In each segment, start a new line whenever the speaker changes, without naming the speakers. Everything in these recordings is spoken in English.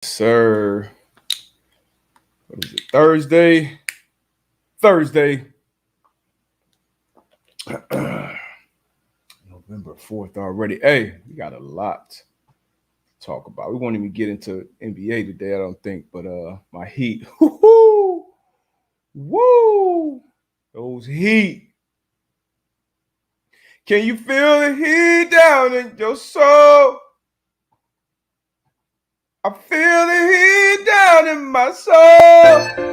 Sir. What is it? Thursday. November 4th already. Hey, we got a lot to talk about. We won't even get into NBA today, I don't think, but my Heat. Woo! Woo! Those Heat. Can you feel the heat down in your soul? I feel the heat down in my soul.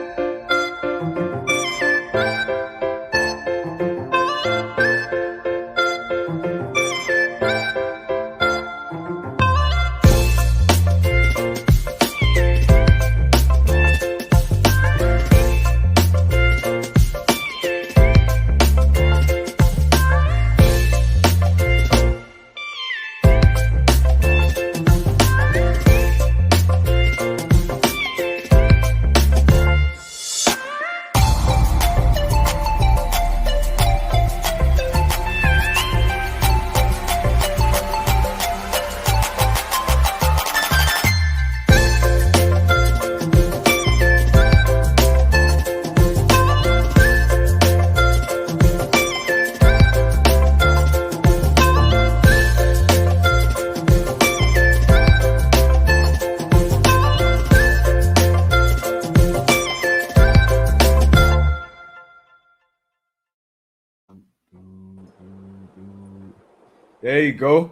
There you go.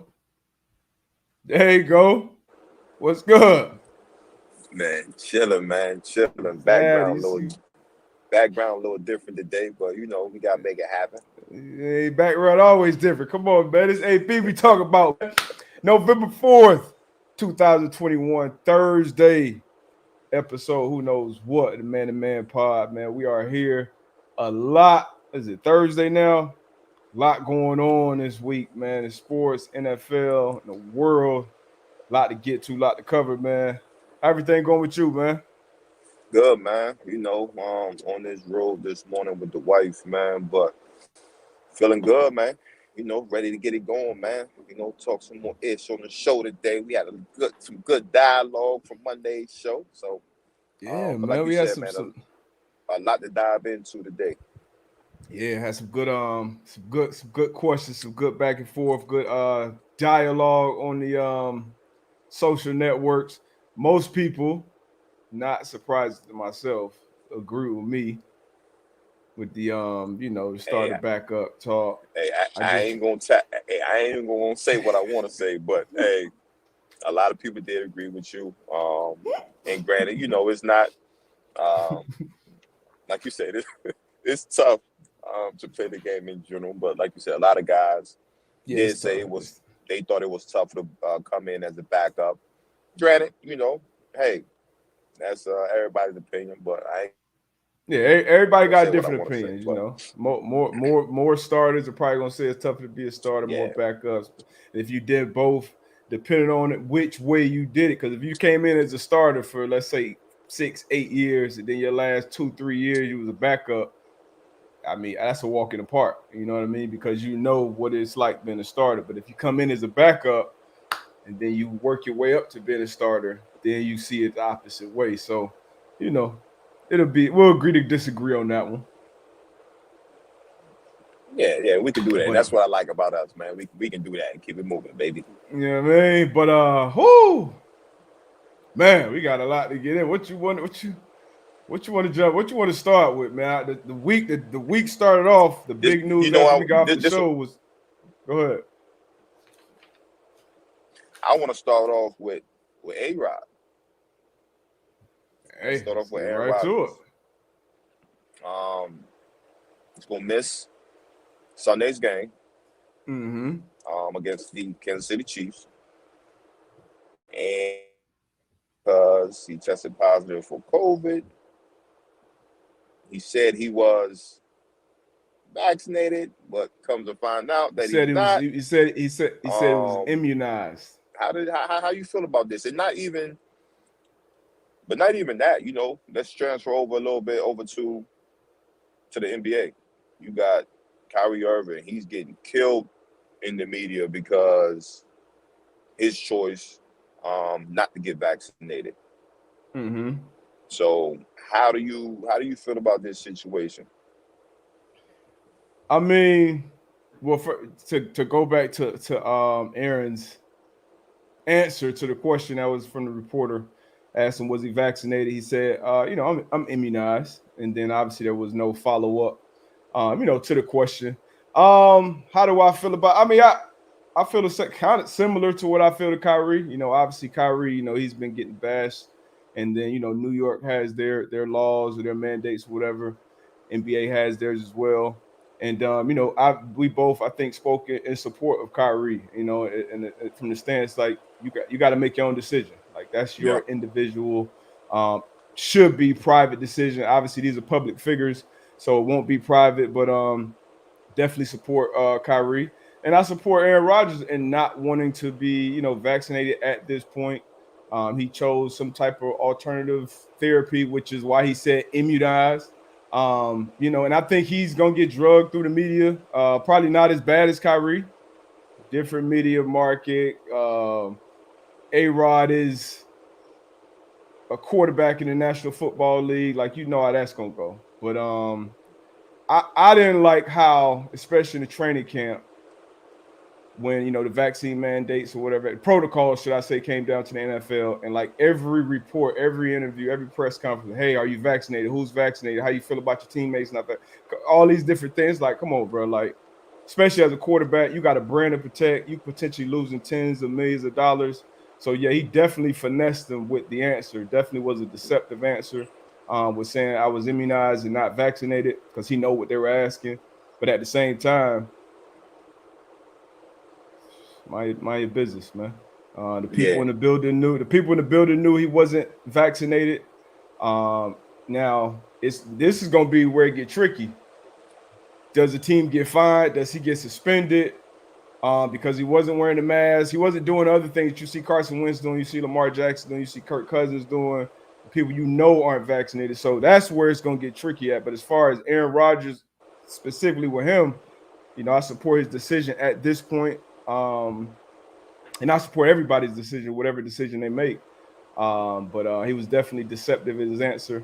There you go. What's good?
Man, chilling.
Glad you see.
Background a little different today, but we gotta make it happen.
Hey, background always different. Come on, man. This AP we talk about November 4th, 2021, Thursday episode. Who knows what? The Man to Man Pod, man. We are here. A lot. Is it Thursday now? A lot going on this week, man. In sports, NFL, in the world. A lot to get to, a lot to cover, man. How everything going with you, man?
Good, man. On this road this morning with the wife, man, but feeling good, man. Ready to get it going, man. Talk some more ish on the show today. We had some good dialogue from Monday's show. So,
Yeah,
but like
man.
you
We had
said,
some,
man,
some
a lot to dive into today.
yeah, had some good questions, some good back and forth, good dialogue on the social networks. Most people, not surprised to myself, agree with me with the the
Hey,
start of backup talk.
hey,
I just
I ain't even gonna say what I want to say, but hey, a lot of people did agree with you. And granted, it's not um, like you said, it's tough to play the game in general. But like you said, a lot of guys
yeah, it's
did say
tough.
it was. They thought it was tough to come in as a backup. Granted, hey, that's everybody's opinion. But I ain't
Yeah,
gonna
everybody
say
got
what I want
different
to say.
opinions.
But
More starters are probably gonna say it's tougher to be a starter.
yeah,
More backups. If you did both, depending on which way you did it, because if you came in as a starter for let's say 6, 8 years, and then your last 2, 3 years you was a backup, I mean that's a walk in the park. You know what I mean? Because you know what it's like being a starter. But if you come in as a backup and then you work your way up to being a starter, then you see it the opposite way. So, you know, we'll agree to disagree on that one.
yeah, we can do that.
But
That's what I like about us, man. We can do that and keep it moving, baby.
you know what I mean? But whoo, man, we got a lot to get in. What you want to jump? What you want to start with, man? The week started off. The
This,
big news after we got off the
this
show was go ahead.
I want to start off with A Rod. Let's
Hey,
start
let's
off with
get
Aaron
right to it.
Rodgers. Um, he's gonna miss Sunday's game
Mm-hmm.
against the Kansas City Chiefs, and because he tested positive for COVID, he said he was vaccinated, but comes to find out
He
that
said
he's
he was.
not.
He said it was
Um,
immunized.
how you feel about this? And not even that. Let's transfer over a little bit over to the NBA. You got Kyrie Irving. He's getting killed in the media because his choice not to get vaccinated.
Mm-hmm.
So how do you feel about this situation?
I mean, well, to go back to Aaron's answer to the question that was from the reporter, asked him was he vaccinated. He said, I'm immunized, and then obviously there was no follow up, to the question. How do I feel about? I mean, I feel it's kind of similar to what I feel to Kyrie. Obviously Kyrie, he's been getting bashed, and then New York has their laws or their mandates, whatever. NBA has theirs as well. And we both I think spoke in support of Kyrie. And from the stance like you got to make your own decision. Like that's
Yeah,
your individual, um, should be private decision. Obviously, these are public figures, so it won't be private. But definitely support Kyrie, and I support Aaron Rodgers in not wanting to be vaccinated at this point. He chose some type of alternative therapy, which is why he said immunized. And I think he's gonna get drugged through the media. Probably not as bad as Kyrie. Different media market. A Rod is a quarterback in the National Football League. Like how that's gonna go. But I didn't like how, especially in the training camp, when the vaccine mandates or whatever protocol, should I say, came down to the NFL, and like every report, every interview, every press conference, hey, are you vaccinated? Who's vaccinated? How you feel about your teammates? Not that, all these different things. Like, come on, bro. Like, especially as a quarterback, you got a brand to protect. You potentially losing tens of millions of dollars. So yeah, he definitely finessed them with the answer. Definitely was a deceptive answer. Was saying I was immunized and not vaccinated because he know what they were asking. But at the same time, my business, man. The people
yeah,
in the building knew. The people in the building knew he wasn't vaccinated. Um, Now this is gonna be where it get tricky. Does the team get fined? Does he get suspended? Because he wasn't wearing the mask. He wasn't doing other things you see Carson Wentz doing. You see Lamar Jackson doing. You see Kirk Cousins doing. People aren't vaccinated. So that's where it's gonna get tricky at. But as far as Aaron Rodgers, specifically with him, I support his decision at this point. And I support everybody's decision, whatever decision they make. But he was definitely deceptive in his answer,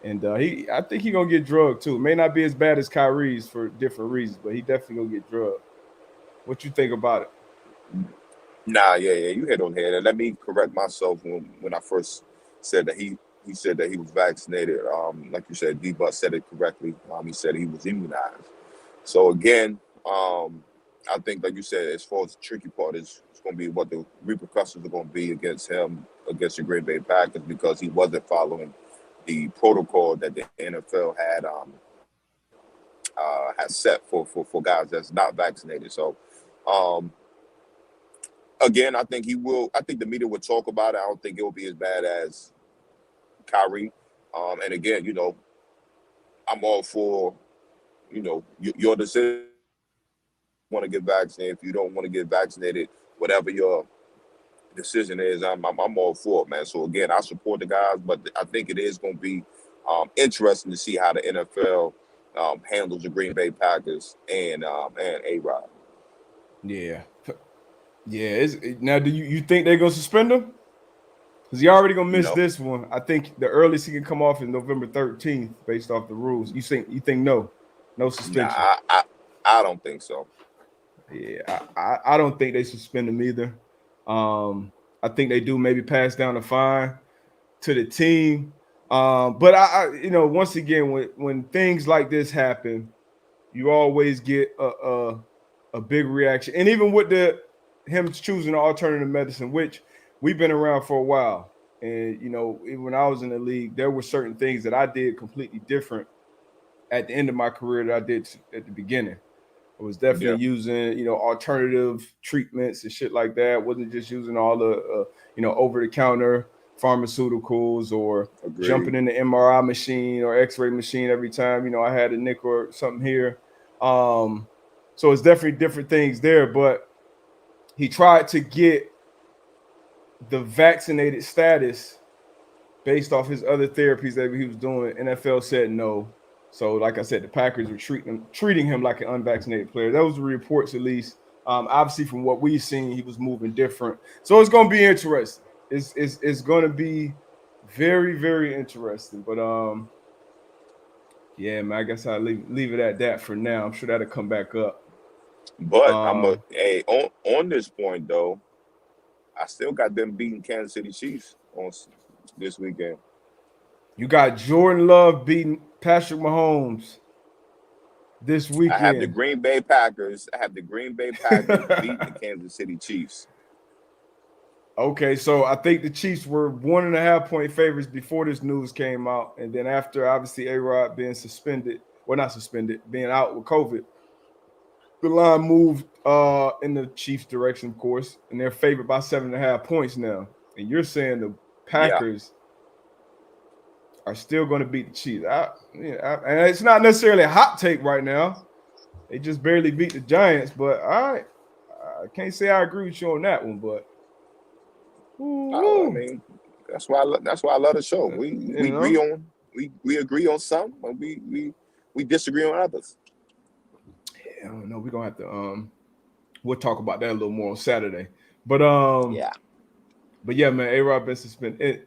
and I think he's gonna get drugged too. It may not be as bad as Kyrie's for different reasons, but he definitely gonna get drugged. What you think about it?
nah, yeah, you hit on the head. And let me correct myself when I first said that he said that he was vaccinated. Like you said, D-Butt said it correctly. He said he was immunized. So again, I think, like you said, as far as the tricky part is, it's going to be what the repercussions are going to be against him, against the Green Bay Packers, because he wasn't following the protocol that the NFL had set for guys that's not vaccinated. So, um, again, I think he will. I think the media will talk about it. I don't think it will be as bad as Kyrie. And again, I'm all for your decision. Want to get vaccinated, if you don't want to get vaccinated, whatever your decision is, I'm all for it, man. So again, I support the guys, but I think it is going to be interesting to see how the NFL handles the Green Bay Packers and A Rod.
Yeah, yeah. Now, do you think they're gonna suspend him? Because he already gonna miss
No,
this one. I think the earliest he can come off is November 13th, based off the rules. You think no
nah,
suspension?
I don't think so.
Yeah, I don't think they suspend him either. Um, I think they do maybe pass down a fine to the team. But once again, when things like this happen, you always get a big reaction. And even with him choosing alternative medicine, which we've been around for a while, and even when I was in the league, there were certain things that I did completely different at the end of my career that I did at the beginning. I was definitely
Yeah,
using, alternative treatments and shit like that. Wasn't just using all the, over the counter pharmaceuticals or
agreed.
jumping in the MRI machine or X-ray machine every time, I had a nick or something here. Um, so it's definitely different things there. But he tried to get the vaccinated status based off his other therapies that he was doing. NFL said no. So, like I said, the Packers were treating him like an unvaccinated player. Those were reports, at least. Obviously, from what we've seen, he was moving different. So it's going to be interesting. It's going to be Very, very interesting. But yeah, man, I guess I'll leave it at that for now. I'm sure that'll come back up.
But
Um,
on this point though, I still got them beating Kansas City Chiefs this weekend.
you got Jordan Love beating Patrick Mahomes this
I have the
weekend.
Green Bay Packers. I have the Green Bay Packers beating the Kansas City Chiefs.
Okay, so I think the Chiefs were 1.5 point favorites before this news came out, and then after obviously A-Rod being suspended, well not suspended, being out with COVID, the line moved in the Chiefs' direction, of course, and they're favored by 7.5 points now. And you're saying the
Yeah.
Packers are still going to beat the Chiefs. And it's not necessarily a hot take right now. They just barely beat the Giants, but I can't say I agree with you on that one. But
I
woo,
mean, that's why I love the show. We
you
agree
know,
on we agree on some, but we disagree on others.
I don't know. We're gonna have to we'll talk about that a little more on Saturday. But
Yeah.
but yeah, man, A-Rod been suspended.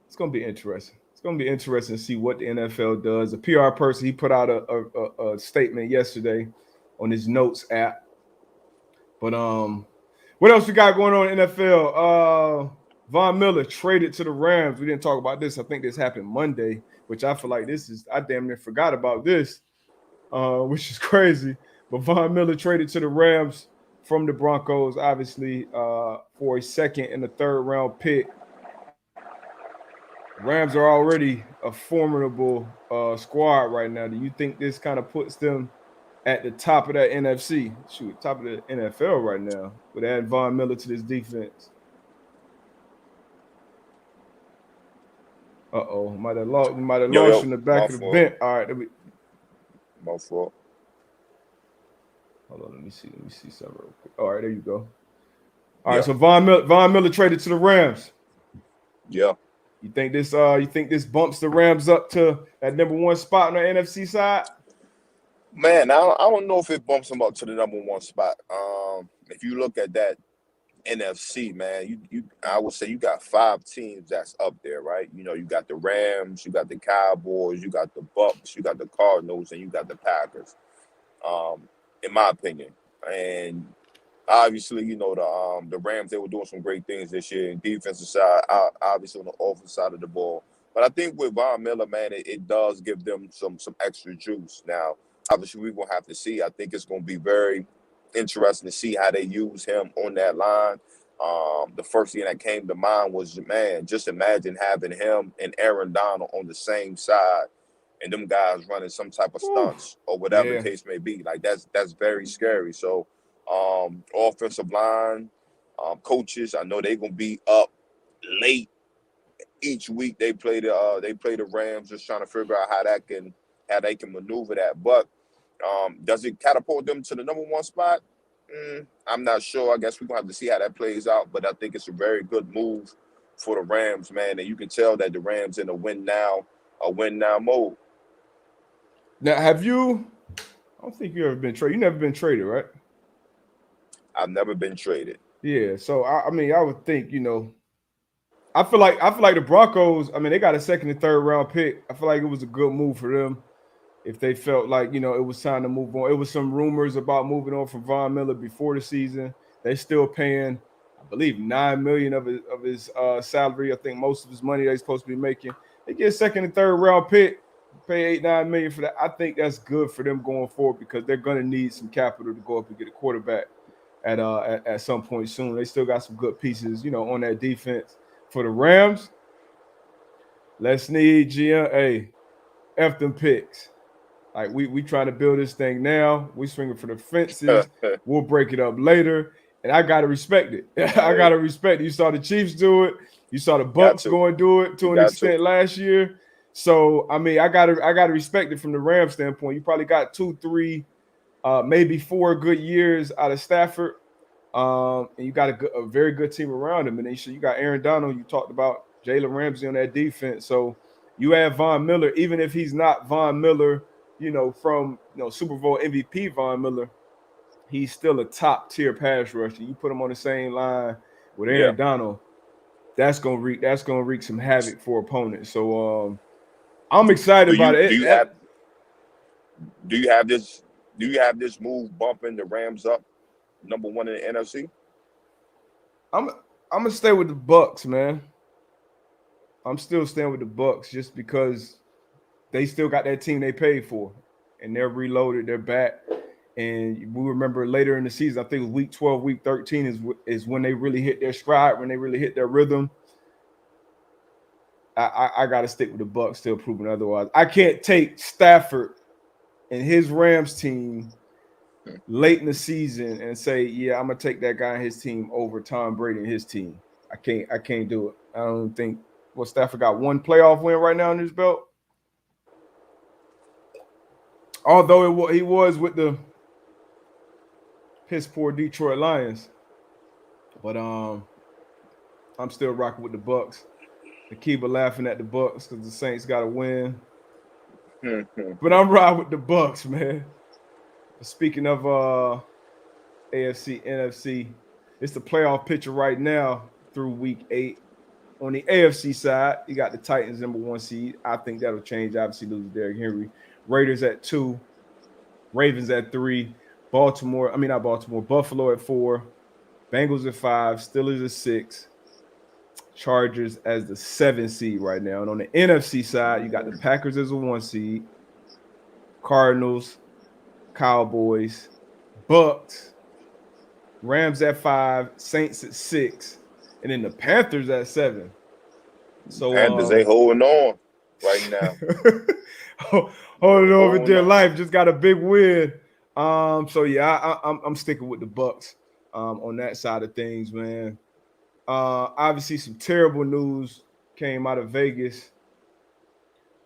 It's gonna be interesting. It's gonna be interesting to see what the NFL does. The PR person, he put out a statement yesterday on his notes app. But what else we got going on in NFL? Von Miller traded to the Rams. We didn't talk about this. I think this happened Monday, which I feel like I damn near forgot about this, which is crazy. But Von Miller traded to the Rams from the Broncos, obviously, for a second and a third round pick. Rams are already a formidable squad right now. Do you think this kind of puts them at the top of that NFC? Shoot, top of the NFL right now with adding Von Miller to this defense. Might have lost
Yo,
in the
my
back of the
fault.
bench. All right,
My fault.
hold on. Let me see something real quick. All right, there you go. All right,
Yeah.
so Von Miller traded to the Rams.
Yeah.
You think this bumps the Rams up to that number 1 spot on the NFC side?
Man, I don't know if it bumps them up to the number one spot. If you look at that NFC, man, you I would say you got five teams that's up there, right? You know, you got the Rams, you got the Cowboys, you got the Bucks, you got the Cardinals, and you got the Packers. In my opinion, and obviously, you know, the Rams, they were doing some great things this year in defensive side, obviously on the offensive side of the ball. But I think with Von Miller, man, it does give them some extra juice. Now, obviously, we're gonna have to see. I think it's gonna be very interesting to see how they use him on that line. The first thing that came to mind was, man, just imagine having him and Aaron Donald on the same side, and them guys running some type of
Whew.
stunts or whatever the
Yeah.
case may be. Like that's very scary. So offensive line, coaches, I know they're gonna be up late each week. They play the Rams, just trying to figure out how they can maneuver that. But does it catapult them to the number one spot? I'm not sure. I guess we're gonna have to see how that plays out. But I think it's a very good move for the Rams, man. And you can tell that the Rams in a win now mode.
Now, have you? I don't think you ever been traded. You never been traded, right?
I've never been traded.
Yeah. So I mean, I would think I feel like the Broncos. I mean, they got a second and third round pick. I feel like it was a good move for them if they felt like it was time to move on. It was some rumors about moving on from Von Miller before the season. They still paying, I believe, 9 million of his salary. I think most of his money they're supposed to be making. They get a second and third round pick, pay 8-9 million for that. I think that's good for them going forward because they're going to need some capital to go up and get a quarterback at some point soon. They still got some good pieces, on that defense. For the Rams, let's need GM. Hey, F them picks. Like we trying to build this thing now. We swinging for the fences. We'll break it up later, and I gotta respect it. I
Hey,
gotta respect it. You saw the Chiefs do it. You saw the
got
Bucks
to.
go and do it
You
to an
got to.
extent last year. So I mean, I gotta respect it from the Rams standpoint. You probably got 2, 3, maybe 4 good years out of Stafford, and you got a very good team around him. And then you got Aaron Donald. You talked about Jalen Ramsey on that defense. So you add Von Miller, even if he's not Von Miller, from Super Bowl MVP Von Miller, he's still a top tier pass rusher. You put him on the same line with
Yeah.
Aaron Donald. that's gonna wreak some havoc for opponents. So I'm excited
Do
about
you
it.
do you have do you have this move bumping the Rams up number one in the NFC?
I'm I'm gonna stay with the Bucks, man. I'm still staying with the Bucks just because they still got that team they paid for, and they're reloaded. They're back, and we remember later in the season. I think it was week 12, week 13 is when they really hit their stride, when they really hit their rhythm. I got to stick with the Bucks, still proving otherwise. I can't take Stafford and his Rams team late in the season and say, yeah, I'm gonna take that guy and his team over Tom Brady and his team. I can't do it. I don't think. Well, Stafford got one playoff win right now in his belt. Although he was with the piss poor Detroit Lions, but I'm still rocking with the Bucks. Akiba laughing at the Bucks because the Saints got to win, but I'm riding with the Bucks, man. Speaking of AFC, NFC, it's the playoff picture right now through week 8. On the AFC side, you got the Titans number 1 seed. I think that'll change. Obviously, losing Derrick Henry. Raiders at 2, Ravens at 3, Baltimore. I mean, not Baltimore. Buffalo at 4, Bengals at 5, Steelers at 6, Chargers as the 7 seed right now. And on the NFC side, you got the Packers as a 1 seed, Cardinals, Cowboys, Bucks, Rams at 5, Saints at 6, and then the Panthers at 7.
Panthers
So
ain't holding on right now.
holding
They
over
holding
dear
on.
life, just got a big win. So yeah, I'm sticking with the Bucks on that side of things, man. Obviously, some terrible news came out of Vegas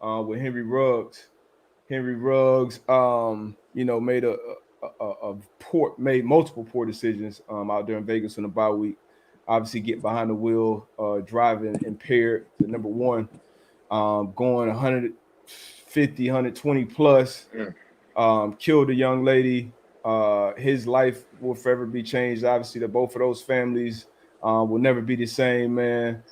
with Henry Ruggs. Henry Ruggs, made made multiple poor decisions out there in Vegas on the bye week. Obviously, get behind the wheel, driving impaired to number one, going 150, 120 plus,
Mm.
killed a young lady. His life will forever be changed. Obviously, that both of those families will never be the same, man.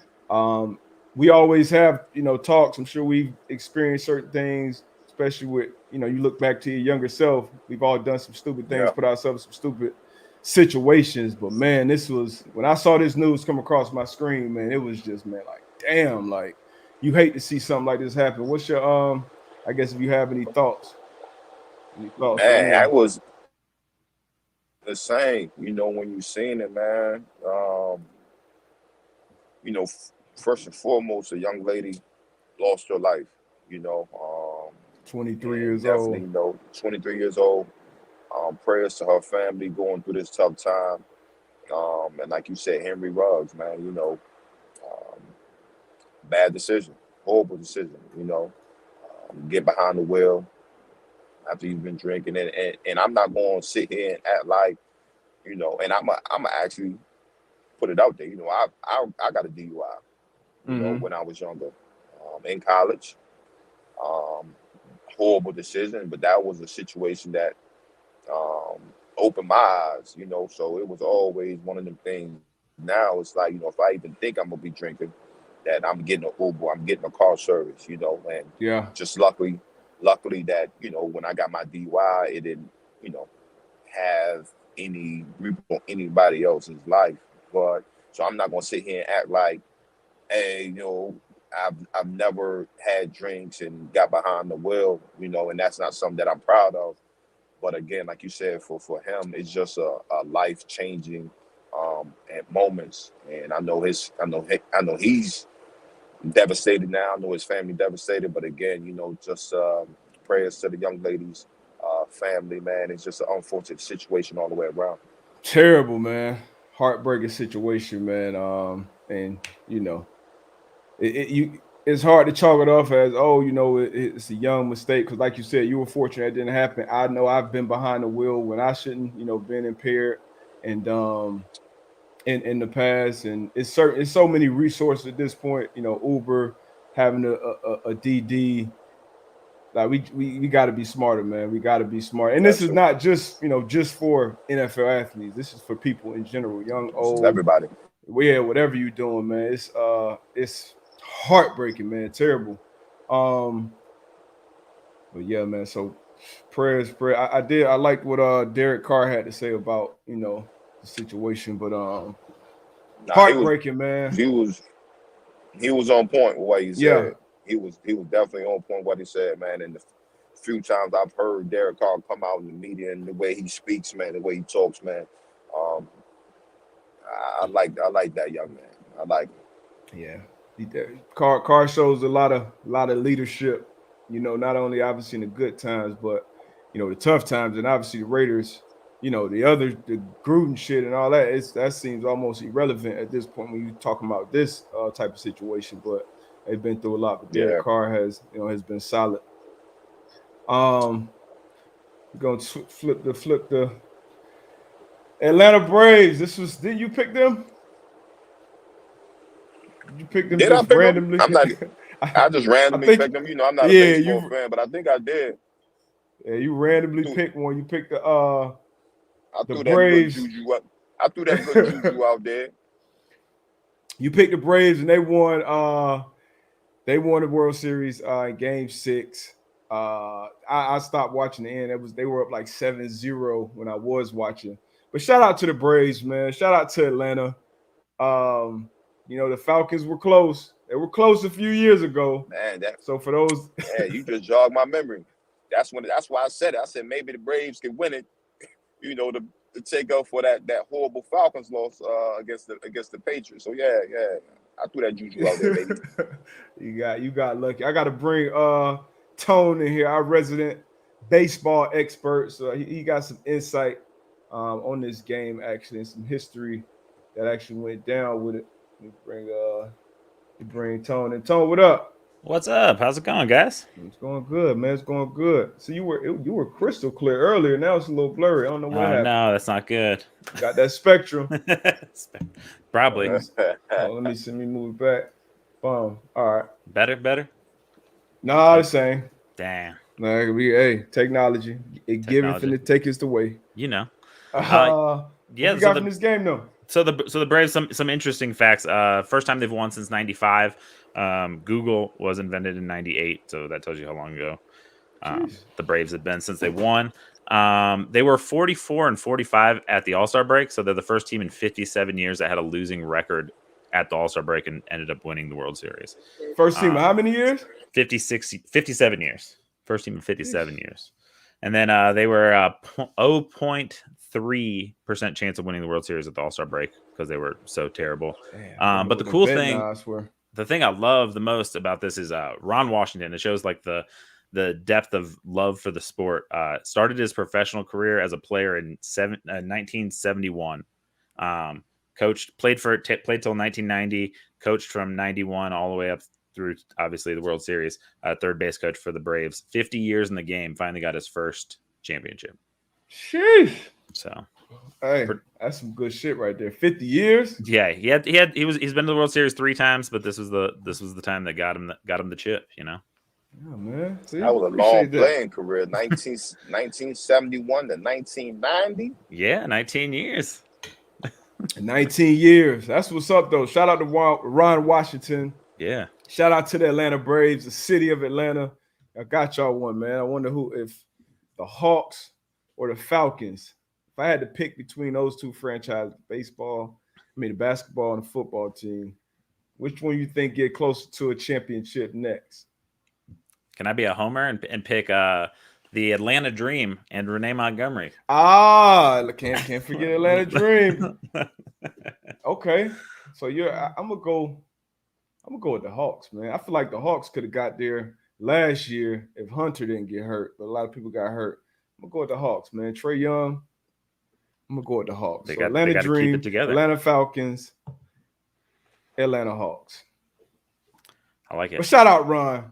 We always have, talks. I'm sure we've experienced certain things, especially with, you look back to your younger self. We've all done some stupid things,
Yeah.
put ourselves in some stupid situations. But man, this was when I saw this news come across my screen, man, it was just, man, like, damn, like you hate to see something like this happen. What's your I guess if you have any thoughts? Any thoughts on
Man, I
here?
was the same. When you seen it, man. First and foremost, a young lady lost her life. You know,
23
and
years
definitely,
old.
23 years old. Prayers to her family going through this tough time. And like you said, Henry Ruggs, man. Um, bad decision, horrible decision. Get behind the wheel after you've been drinking, and I'm not going to sit here and act like, and I'm actually put it out there. I got a DUI.
Mm-hmm.
When I was younger, in college. Um, Horrible decision, but that was a situation that um, opened my eyes. So it was always one of them things. Now it's like, if I even think I'm gonna be drinking, that I'm getting an Uber, I'm getting a car service. And
Yeah.
just luckily that when I got my DUI, it didn't have any grip on anybody else's life. But so I'm not gonna sit here and act like, hey, I've never had drinks and got behind the wheel, and that's not something that I'm proud of. But again, like you said, for him, it's just a life changing at moments. And I know he's devastated now. I know his family devastated. But again, just prayers to the young lady's family, man. It's just an unfortunate situation all the way around.
Terrible, man. Heartbreaking situation, man. And it's hard to chalk it off as, oh, it's a young mistake because, like you said, you were fortunate it didn't happen. I know I've been behind the wheel when I shouldn't, been impaired, and in the past, and it's so many resources at this point. Uber, having a DD. Like we got to be smarter, man. We got to be smart. And this
Got
is
to.
not just just for NFL athletes. This is for people in general, young,
This is
old.
everybody.
yeah, whatever you're doing, man, it's heartbreaking, man, terrible. Um, but yeah, man. So prayers, prayer. I liked what Derek Carr had to say about the situation, but
Nah,
heartbreaking, man.
he was he was on point with what he
Yeah,
said. He was definitely on point with what he said, man. And the few times I've heard Derek Carr come out in the media and the way he speaks, man, the way he talks, man, um, I like that young man. I like him.
yeah. Carr shows a lot of leadership. Not only obviously in the good times, but the tough times, and obviously the Raiders. The Gruden shit and all that. That seems almost irrelevant at this point when you're talking about this type of situation. But they've been through a lot. But Derek
Yeah.
Carr has been solid. We're gonna flip the Atlanta Braves. Did you pick them? You picked them
Did I
just
pick him?
randomly.
I'm not. I just
I
randomly
think
picked him. You know, I'm not a
yeah,
baseball fan, but I think I did.
you randomly
Threw,
picked one. You picked
I
the
threw that good
Braves.
juju up. I threw that good juju out there.
You picked the Braves and they won the World Series in game 6. I stopped watching the end. They were up like 7-0 when I was watching. But shout out to the Braves, man. Shout out to Atlanta. The Falcons were close. They were close a few years ago.
Man,
So for those
you just jogged my memory. That's why I said it. I said maybe the Braves can win it. To take up for that horrible Falcons loss against the Patriots. So yeah. I threw that juju out there, baby.
you got lucky. I gotta bring Tone in here, our resident baseball expert. So he got some insight on this game actually, and some history that actually went down with it. Let me bring Tone in. Tone, what up?
What's up? How's it going, guys?
It's going good, man. It's going good. So you were crystal clear earlier. Now it's a little blurry. I don't know what happened.
No, that's not good.
Got that spectrum.
Probably.
Let me move it back. Boom. All right.
Better?
Nah, the same.
Damn.
Technology. It giveth and it taketh away.
Yeah,
what we got from this game though?
So the Braves, some interesting facts. First time they've won since '95. Google was invented in '98, so that tells you how long ago the Braves have been since they won. They were 44-45 at the All-Star break, so they're the first team in 57 years that had a losing record at the All-Star break and ended up winning the World Series.
First team, how many years?
57 years. First team in 57 years. And then they were 0.3% chance of winning the World Series at the All-Star break because they were so terrible. But the cool thing, the thing I love the most about this is Ron Washington. It shows like the depth of love for the sport. Started his professional career as a player in 1971. Played till 1990. Coached from 91 all the way up through obviously the World Series. Third base coach for the Braves. 50 years in the game. Finally got his first championship.
Sheesh.
So,
hey, that's some good shit right there. 50 years.
Yeah, he's been to the World Series 3 times, but this was the time that got him the chip.
Yeah, man. See,
that was a long playing career. 1971 to 1990.
Yeah, 19 years.
19 years. That's what's up, though. Shout out to Ron Washington.
Yeah.
Shout out to the Atlanta Braves, the city of Atlanta. I got y'all one, man. I wonder if the Hawks or the Falcons. If I had to pick between those two franchises, the basketball and the football team, which one you think get closer to a championship next?
Can I be a homer and pick the Atlanta Dream and Renee Montgomery?
Can't forget Atlanta Dream. Okay, so I'm gonna go with the Hawks, man. I feel like the Hawks could have got there last year if Hunter didn't get hurt, but a lot of people got hurt. I'm gonna go with the Hawks, man. Trey Young. I'm gonna go with the Hawks. Atlanta Dream, keep it together. Atlanta Falcons, Atlanta Hawks.
I like it.
But shout out Ron.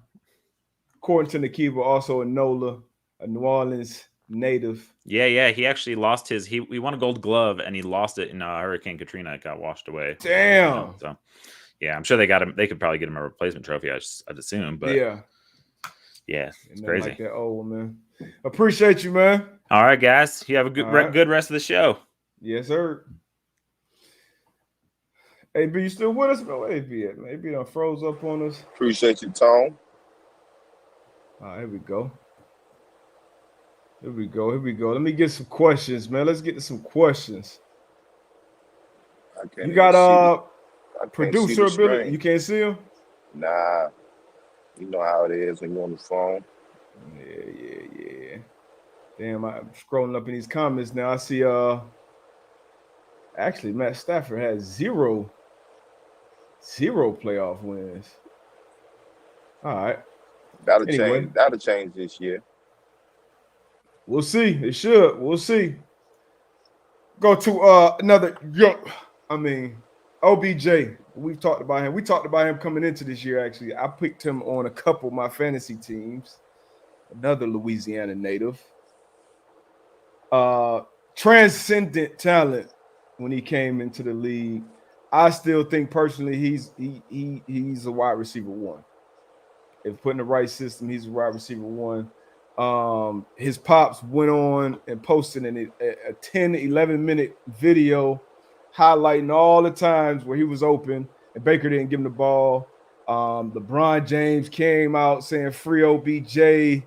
According to Nakiba, also a NOLA, a New Orleans native.
Yeah. He actually lost his. He won a Gold Glove and he lost it in Hurricane Katrina. It got washed away.
Damn.
So, yeah, I'm sure they got him. They could probably get him a replacement trophy. I'd assume, but yeah, it's crazy.
Like that old man. Appreciate you, man.
All right, guys. You have a good rest of the show.
Yes, sir. AB, you still with us? No, AB at? AB done froze up on us.
Appreciate your tone.
All right, here we go. Here we go. Here we go. Let me get some questions, man. Let's get to some questions. You got producer ability. You can't see him?
Nah. You know how it is when you're on the phone.
Yeah. Damn, I'm scrolling up in these comments now. I see actually Matt Stafford has zero playoff wins. All right.
That'll change this year.
We'll see. It should. We'll see. Go to another OBJ. We've talked about him. We talked about him coming into this year, actually. I picked him on a couple of my fantasy teams. Another Louisiana native. Transcendent talent when he came into the league. I still think personally he's a wide receiver one. If put in the right system, he's a wide receiver one. His pops went on and posted a 10, 11-minute video highlighting all the times where he was open and Baker didn't give him the ball. LeBron James came out saying free OBJ. It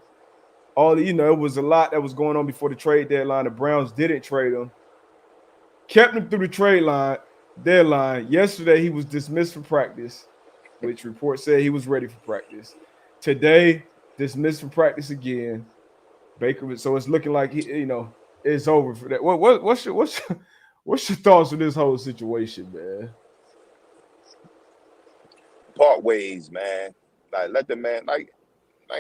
was a lot that was going on before the trade deadline. The Browns didn't trade him. Kept him through the trade deadline. Yesterday, he was dismissed from practice, which reports said he was ready for practice. Today, dismissed from practice again. Baker, so it's looking like it's over for that. What's your thoughts on this whole situation, man?
Part ways, man. Like let the man like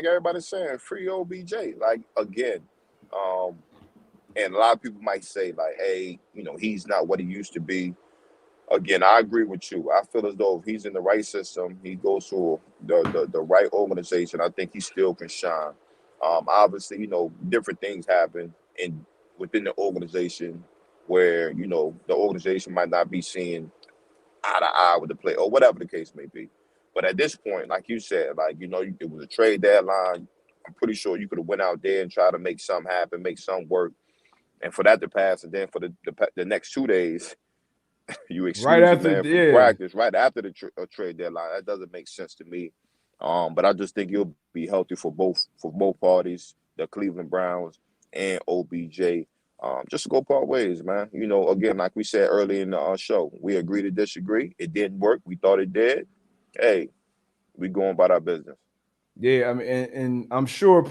everybody's saying, free OBJ. Like again, and a lot of people might say like, hey, he's not what he used to be. Again, I agree with you. I feel as though if he's in the right system, he goes to the right organization, I think he still can shine. Obviously, different things happen within the organization where, the organization might not be seeing eye to eye with the play or whatever the case may be. But at this point, like you said, it was a trade deadline. I'm pretty sure you could have went out there and tried to make something happen, make something work. And for that to pass, and then for the next 2 days, you excuse the man from practice right after the trade deadline. That doesn't make sense to me. But I just think it'll be healthy for both parties, the Cleveland Browns and OBJ. Just to go part ways, man. Again, like we said earlier in the show, we agree to disagree. It didn't work. We thought it did. Hey, we going about our business.
Yeah, I mean, and I'm sure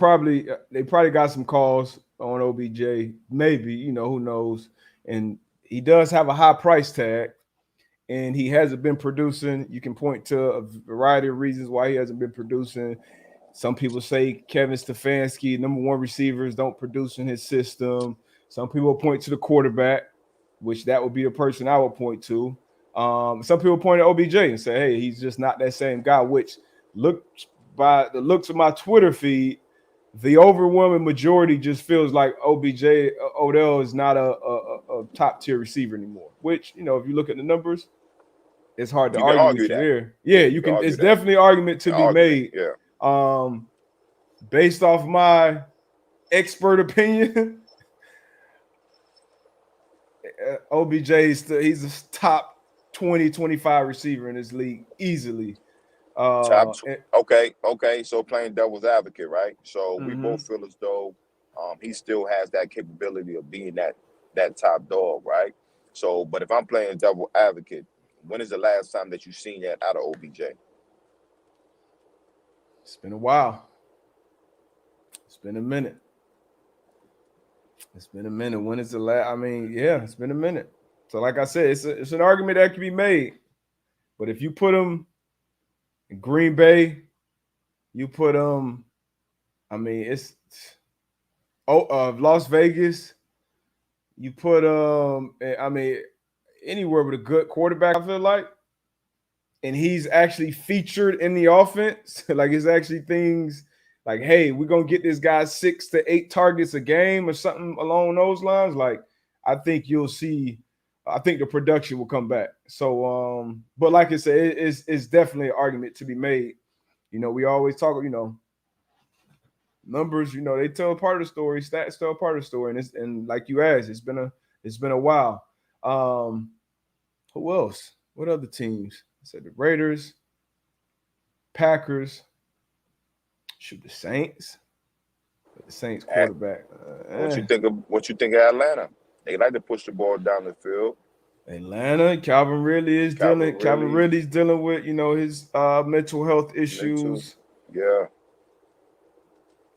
they probably got some calls on OBJ. Maybe, who knows? And he does have a high price tag, and he hasn't been producing. You can point to a variety of reasons why he hasn't been producing. Some people say Kevin Stefanski, number one receivers, don't produce in his system. Some people point to the quarterback, which that would be the person I would point to. Some people point to OBJ and say, hey, he's just not that same guy, which by the looks of my Twitter feed, the overwhelming majority just feels like Odell is not a top tier receiver anymore, which, if you look at the numbers, it's hard to argue with you there. Yeah, you can. It's definitely an argument to be made.
Yeah.
Based off my expert opinion, OBJ he's a top 20, 25 receiver in this league easily.
Okay. So playing devil's advocate, right? So we both feel as though he still has that capability of being that top dog, right? So, but if I'm playing devil advocate, when is the last time that you've seen that out of OBJ?
It's been a while. It's been a minute. When is the last? I mean, yeah, it's been a minute. So, like I said, it's an argument that can be made. But if you put him in Green Bay, you put him, Las Vegas, you put anywhere with a good quarterback, I feel like, and he's actually featured in the offense. Like, it's actually things like, hey, we're going to get this guy 6 to 8 targets a game or something along those lines. Like, I think you'll see, I think the production will come back. So, but like I said, it's definitely an argument to be made. We always talk, numbers, they tell part of the story, stats tell part of the story. And like you asked, it's been a while. Who else? What other teams? I said the Raiders, Packers. Shoot, the Saints. The Saints quarterback.
What you think of Atlanta? They like to push the ball down the field.
Atlanta, Calvin Ridley's dealing with, his mental health issues.
Yeah.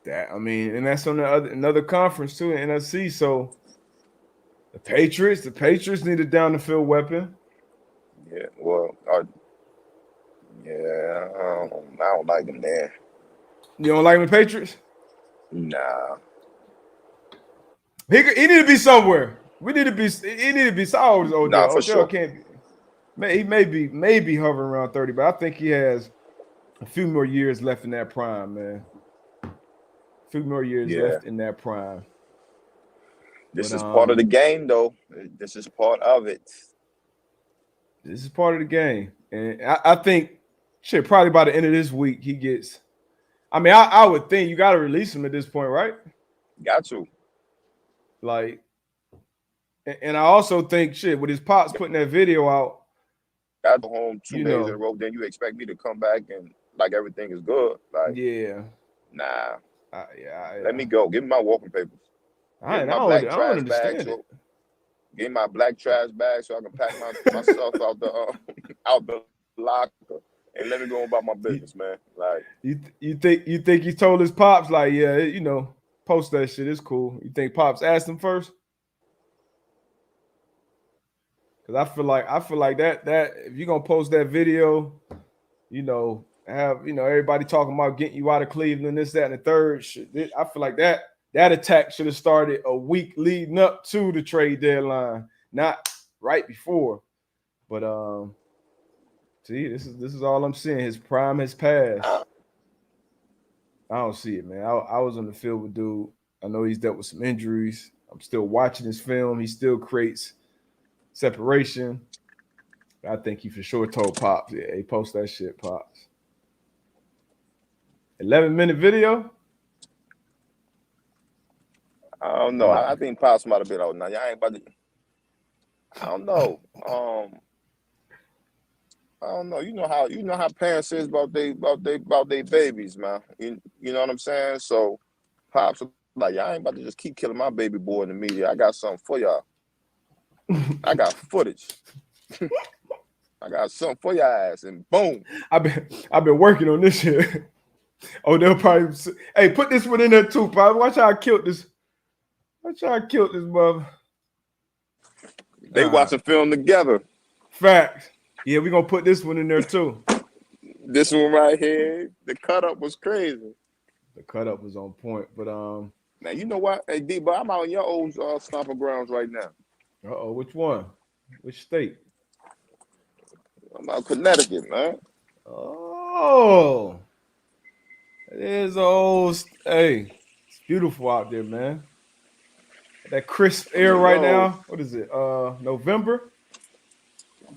And that's on another conference too, in NFC. So the Patriots need a down the field weapon.
Yeah, well, I don't like them there.
You don't like the Patriots?
Nah.
He need to be somewhere. He need to be how old is Odell?
Nah, for
Odell
sure.
Can't be. He may be hovering around 30, but I think he has a few more years left in that prime, man. A few more years left in that prime.
This is part of the game, though. This is part of it.
This is part of the game. And I think, probably by the end of this week, he gets. I would think you got to release him at this point, right?
Got to.
And I also think, with his pops putting that video out.
Got to go home 2 days in a row, then you expect me to come back and like everything is good. Like,
yeah.
Nah.
Yeah.
Let me go. Give me my walking papers.
I don't understand
bag,
it.
Give me my black trash bag so I can pack myself out the locker and let me go about my business, man. Like,
you think he told his pops, like, yeah, post that shit, it's cool. You think pops asked him first? Because I feel like that if you're gonna post that video, have everybody talking about getting you out of Cleveland, this, that, and the third. I feel like that attack should have started a week leading up to the trade deadline, not right before. But see, this is all I'm seeing. His prime has passed. I don't see it, man. I was on the field with dude. I know he's dealt with some injuries. I'm still watching his film. He still creates separation. I think he for sure told Pops, yeah, he post that shit, Pops. 11-minute video?
I don't know. I think Pops might have been out now. Y'all ain't about to. I don't know. I don't know. You know how parents is about they babies, man. You know what I'm saying? So Pops like, y'all ain't about to just keep killing my baby boy in the media. I got something for y'all. I got footage. I got something for your ass, and boom.
I've been working on this shit. Oh, they'll probably put this one in there too, Pops. Watch how I killed this. Mother.
They watching film together.
Facts. Yeah, we're gonna put this one in there too.
This one right here, the cut up was crazy.
The cut up was on point, but
now you know what? Hey D, but I'm out in your old stomping grounds right now.
Which one? Which state?
I'm out Connecticut, man.
Oh, it is old. Hey, it's beautiful out there, man. That crisp air right now. What is it? November?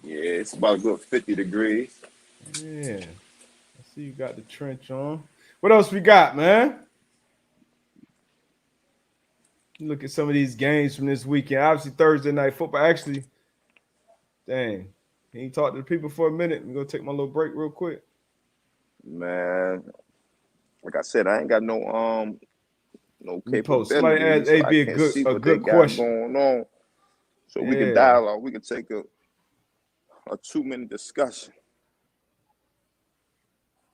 Yeah, it's about a good 50 degrees.
Yeah. I see you got the trench on. What else we got, man? Look at some of these games from this weekend. Obviously, Thursday night football. Actually, dang. Can you talk to the people for a minute? I'm going to take my little break real quick.
Man, like I said, I ain't got no capability.
Somebody asked AB a good question
going on. So we can dialogue. We can take a 2-minute discussion.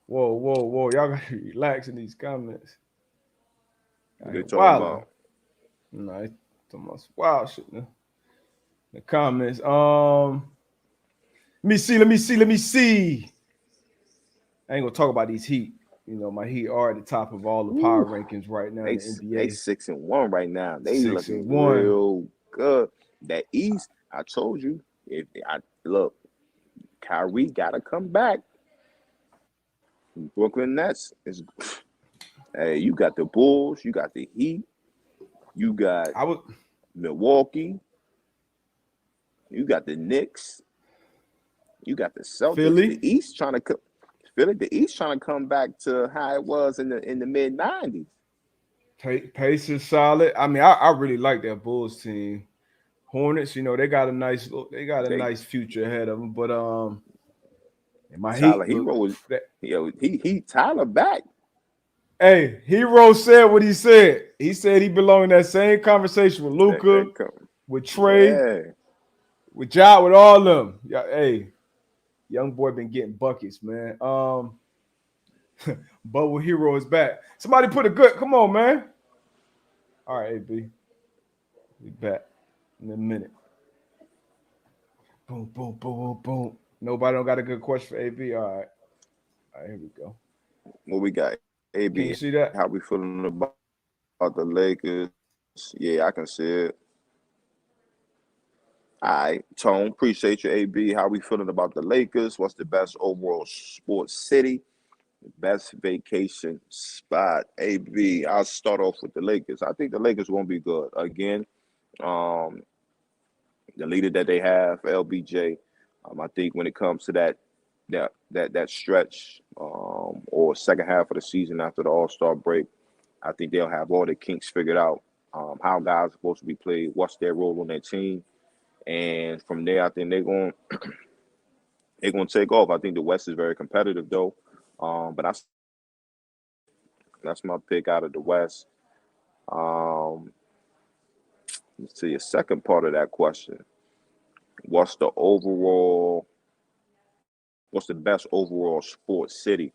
Whoa. Y'all got to relax in these comments.
What they talking about?
No, it's talking about wild shit. Man. The comments. Let me see. I ain't gonna talk about these Heat. My Heat are at the top of all the power rankings right now in the NBA.
They 6-1 right now. They looking real good. That East, I told you. Look, Kyrie gotta come back. Brooklyn Nets is. Hey, you got the Bulls. You got the Heat. You got Milwaukee. You got the Knicks. You got the Celtics.
Philly.
The East trying to come back to how it was in the mid 90s.
Pace is solid. I mean, I really like that Bulls team. Hornets, they got a nice future ahead of them. But my
Tyler
Heat
Hero was he Tyler back.
Hey, Hero said what he said. He said he belonged in that same conversation with Luka, with Trey, with Ja, with all of them. Yeah, hey, young boy been getting buckets, man. Bubble Hero is back. Somebody put a good. Come on, man. All right, AB. Be back in a minute. Boom, boom, boom, boom, boom. Nobody don't got a good question for AB. All right, here we go.
What we got? AB.
Can you see that?
How we feeling about the Lakers? Yeah, I can see it. All right, Tone, appreciate you, AB. How we feeling about the Lakers? What's the best overall sports city? Best vacation spot? AB. I'll start off with the Lakers. I think the Lakers won't be good. Again, the leader that they have, LBJ, I think when it comes to that stretch or second half of the season after the All-Star break, I think they'll have all the kinks figured out, how guys are supposed to be played, what's their role on their team. And from there, I think they're going to take off. I think the West is very competitive, though. But that's my pick out of the West. Let's see, a second part of that question. What's the best overall sports city?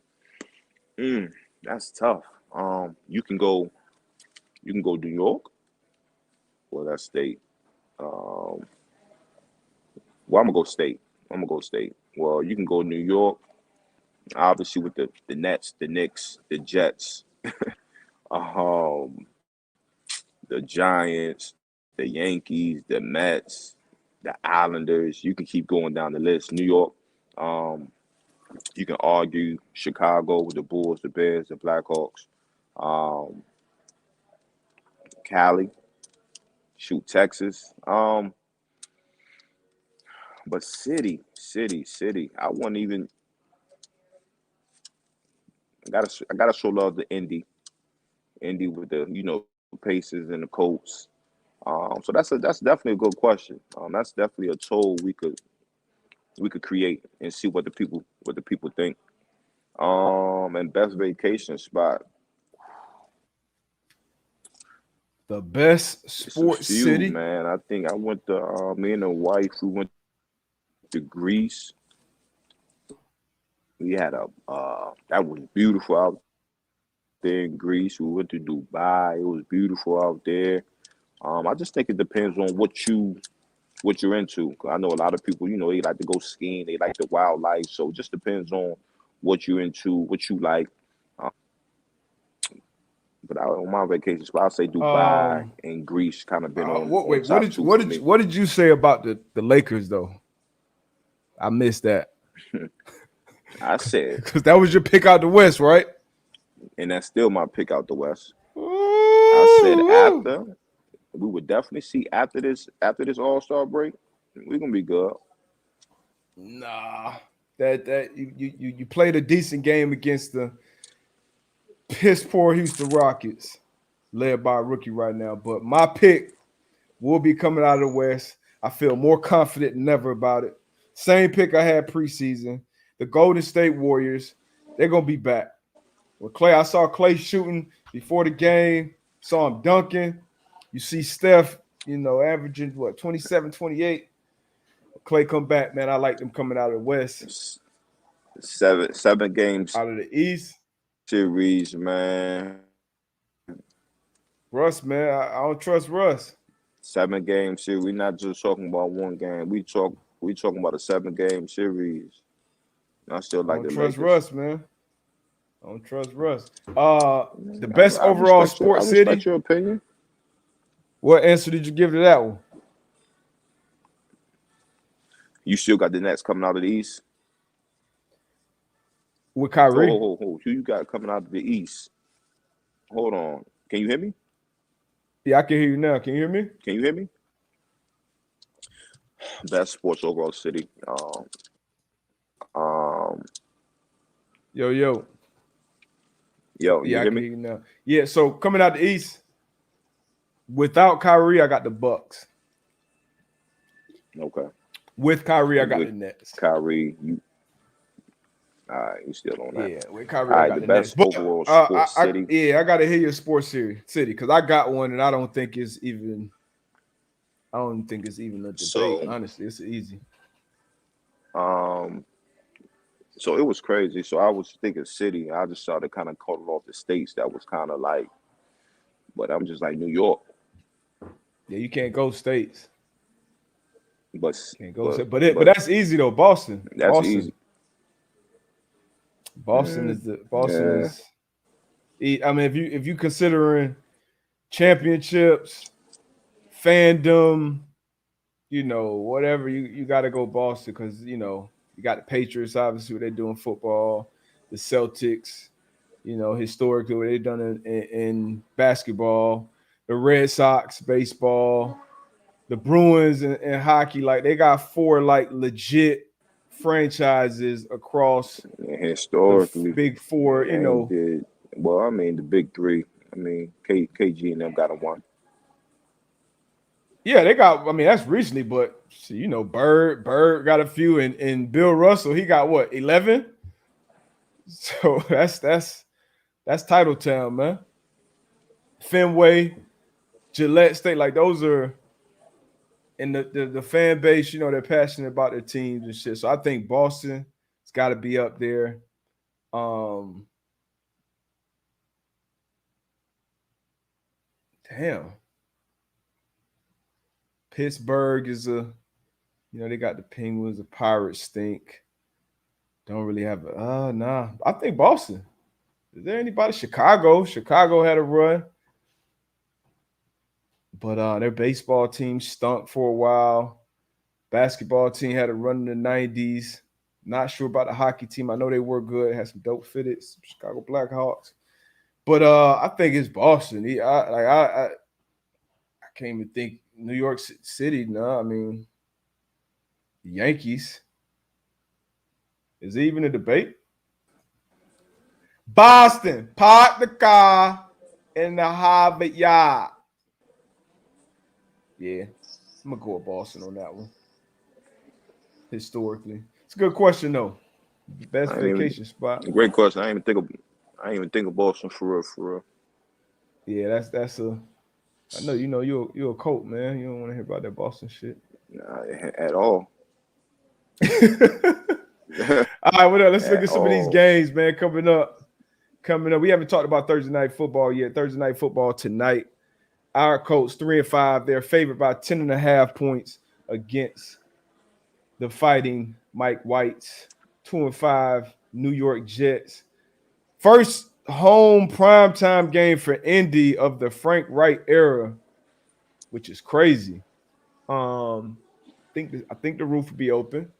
That's tough. You can go New York. Well, that's state. Well, I'm gonna go state. Well, you can go New York, obviously with the Nets, the Knicks, the Jets, the Giants, the Yankees, the Mets, the Islanders. You can keep going down the list. New York. You can argue Chicago with the Bulls, the Bears, the Blackhawks. Cali. Shoot, Texas. But city. I wouldn't even. I gotta show love to Indy with the Pacers and the Colts. So that's definitely a good question. That's definitely a toll we could create and see what the people think. And best vacation spot.
The best sports city,
man. I think I went to me and the wife. We went to Greece. We had that was beautiful out there in Greece. We went to Dubai. It was beautiful out there. I just think it depends on what you're into. I know a lot of people, they like to go skiing. They like the wildlife. So it just depends on what you're into, what you like. But on my vacation spot, I'll say Dubai and Greece kind of been on.
What did you say about the Lakers though? I missed that.
I said
because that was your pick out the West, right?
And that's still my pick out the West. I said after we would definitely see after this All-Star break, we're gonna be good.
Nah, that you played a decent game against the piss poor Houston Rockets, led by a rookie right now. But my pick will be coming out of the West. I feel more confident than ever about it. Same pick I had preseason. The Golden State Warriors, they're gonna be back. With Clay, I saw Clay shooting before the game, saw him dunking. You see Steph, averaging 27, 28. Clay come back, man. I like them coming out of the West.
7 games
out of the East
series, man.
Russ, man, I don't trust Russ.
7 game series. We're not just talking about one game. We talking about a 7-game series. I still like the Lakers.
Trust Russ, man. I don't trust Russ. The best overall sports city.
I respect your opinion.
What answer did you give to that one?
You still got the Nets coming out of the East?
With Kyrie.
Who you got coming out of the East? Hold on. Can you hear me?
Yeah, I can hear you now. Can you hear me?
Can you hear me? Best sports overall city.
Yo.
Yo,
yeah, I can hear you now. Yeah, so coming out the East, without Kyrie, I got the Bucks.
Okay.
With Kyrie, I got the Nets.
Kyrie, you still on that?
Yeah, with Kyrie, I got
the
the
best
Nets.
overall sports city.
I got to hear your sports city because I got one, and I don't think it's even. I don't think it's even a debate. So, honestly, it's easy.
So it was crazy. So I was thinking city. I just started kind of calling off the states. That was kind of like, but I'm just like New York.
Yeah, you can't go states.
But
that's easy though. Boston.
That's
Boston.
easy.
Boston is. I mean, if you considering championships, fandom, whatever, you got to go Boston because you got the Patriots, obviously what they do in football, the Celtics, historically what they've done in basketball, the Red Sox, baseball, the Bruins and hockey. Like they got 4 like legit franchises across
historically
the big 4.
Well, I mean the big 3. I mean KG and them got a 1.
Yeah, they got. I mean, that's recently, but see, Bird got a few, and Bill Russell, he got what 11. So that's title town, man. Fenway, Gillette State, like those are, and the fan base, they're passionate about their teams and shit. So I think Boston has got to be up there. Damn. Pittsburgh is they got the Penguins, the Pirates stink. Don't really have nah. I think Boston. Is there anybody? Chicago had a run. But their baseball team stunk for a while. Basketball team had a run in the 90s. Not sure about the hockey team. I know they were good. Had some dope fitteds, Chicago Blackhawks. But I think it's Boston. I can't even think New York City. No, I mean the Yankees. Is it even a debate? Boston, park the car in the Harvard Yard. Yeah, I'm gonna go with Boston on that one. Historically, it's a good question though. Best vacation spot.
Great question. I didn't even think of Boston for real.
Yeah, that's a. I know you're a Colt, man. You don't want to hear about that Boston shit.
Nah, at all.
All right, what else? Let's look at some of these games, man. Coming up. We haven't talked about Thursday night football yet. Thursday night football tonight. Our Colts 3-5. They're favored by 10.5 points against the Fighting Mike Whites. 2-5 New York Jets. First home primetime game for Indy of the Frank Wright era, which is crazy. I think the roof will be open.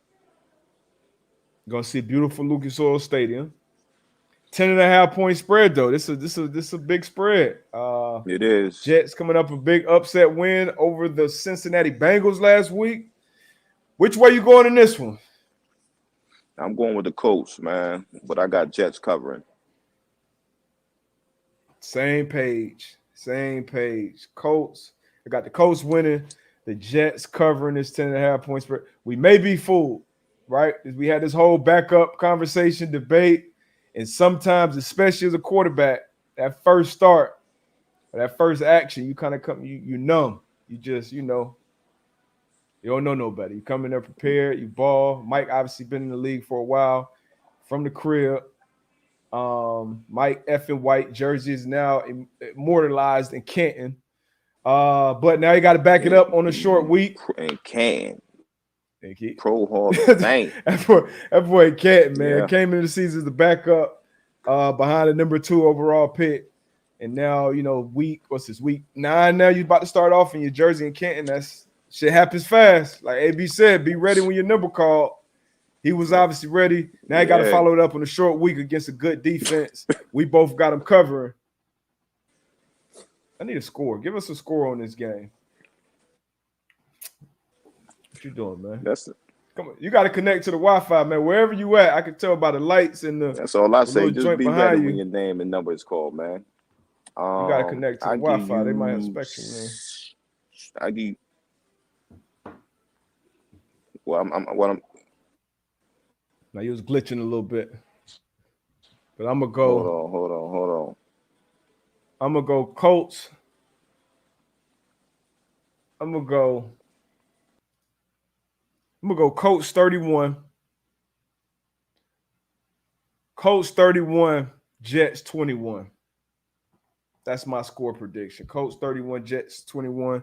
Gonna see beautiful Lucas Oil Stadium. 10.5 point spread though. This is a big spread.
It is.
Jets coming up a big upset win over the Cincinnati Bengals last week. Which way you going in this one?
I'm going with the Colts, man, but I got Jets covering.
Same page. Colts. I got the Colts winning. The Jets covering this 10.5 point spread. We may be fooled, right? We had this whole backup conversation, debate. And sometimes, especially as a quarterback, that first start, or that first action, you kind of come, you numb. You just, you don't know nobody. You come in there prepared, you ball. Mike obviously been in the league for a while from the crib. Mike effing White jersey is now immortalized in Canton. But now you got to back it up on a short week.
And Canton.
Pro
Hall of Fame.
that boy Canton, man. Yeah. Came into the season as the backup behind the number 2 overall pick. And now, week 9 now, you about to start off in your jersey in Canton. That's shit happens fast. Like AB said, be ready when your number called. He was obviously ready. Now you got to follow it up on a short week against a good defense. We both got him covering. I need a score. Give us a score on this game. What you doing, man? Come on. You got to connect to the Wi-Fi, man. Wherever you at, I can tell by the lights and the.
That's all I say. Just be ready when your name and number is called, man.
You got to connect to the Wi-Fi. They might have spectrum, man. Now he was glitching a little bit, but I'm gonna go.
Hold on.
I'm gonna go Colts. I'm gonna go Colts 31. Colts 31, Jets 21. That's my score prediction. Colts 31, Jets 21.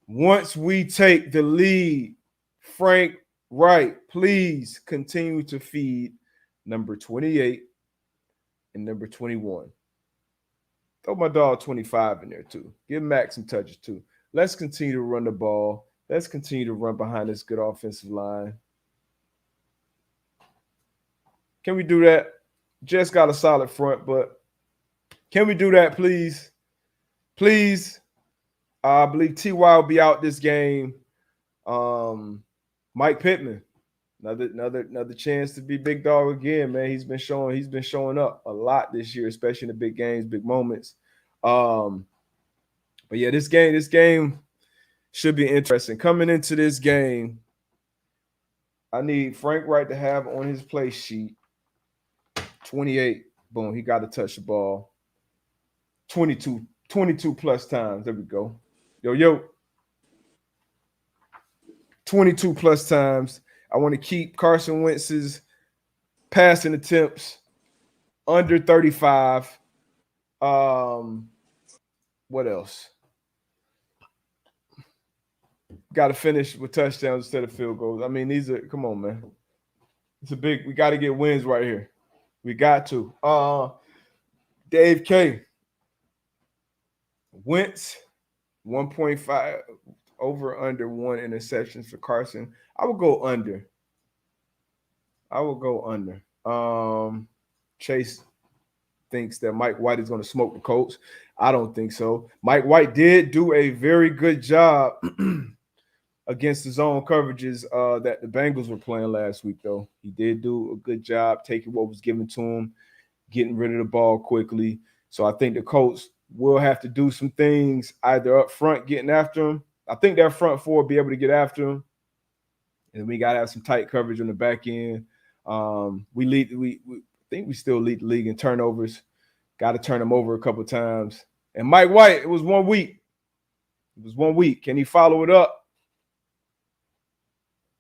Once we take the lead, Frank Wright, please continue to feed number 28 and number 21. Throw my dog 25 in there too. Give Max some touches too. Let's continue to run the ball. Let's continue to run behind this good offensive line. Can we do that? Jets got a solid front, but can we do that, please? Please. I believe T.Y. will be out this game. Mike Pittman, another chance to be big dog again, man. He's been showing up a lot this year, especially in the big games, big moments. But yeah, this game should be interesting. Coming into this game, I need Frank Wright to have on his play sheet 28. Boom, he got to touch the ball 22 plus times. There we go. Yo. 22 plus times. I want to keep Carson Wentz's passing attempts under 35. What else? Got to finish with touchdowns instead of field goals. I mean, come on, man. We got to get wins right here. We got to. Dave K. Wentz, 1.5 over under 1 interceptions for Carson. I would go under. Chase thinks that Mike White is going to smoke the Colts. I don't think so. Mike White did do a very good job against the zone coverages that the Bengals were playing last week, though. He did do a good job taking what was given to him, getting rid of the ball quickly. So I think the Colts will have to do some things either up front, getting after him. I think their front four will be able to get after him. And we got to have some tight coverage on the back end. We think we still lead the league in turnovers. Got to turn them over a couple times. And Mike White, it was 1 week. Can he follow it up?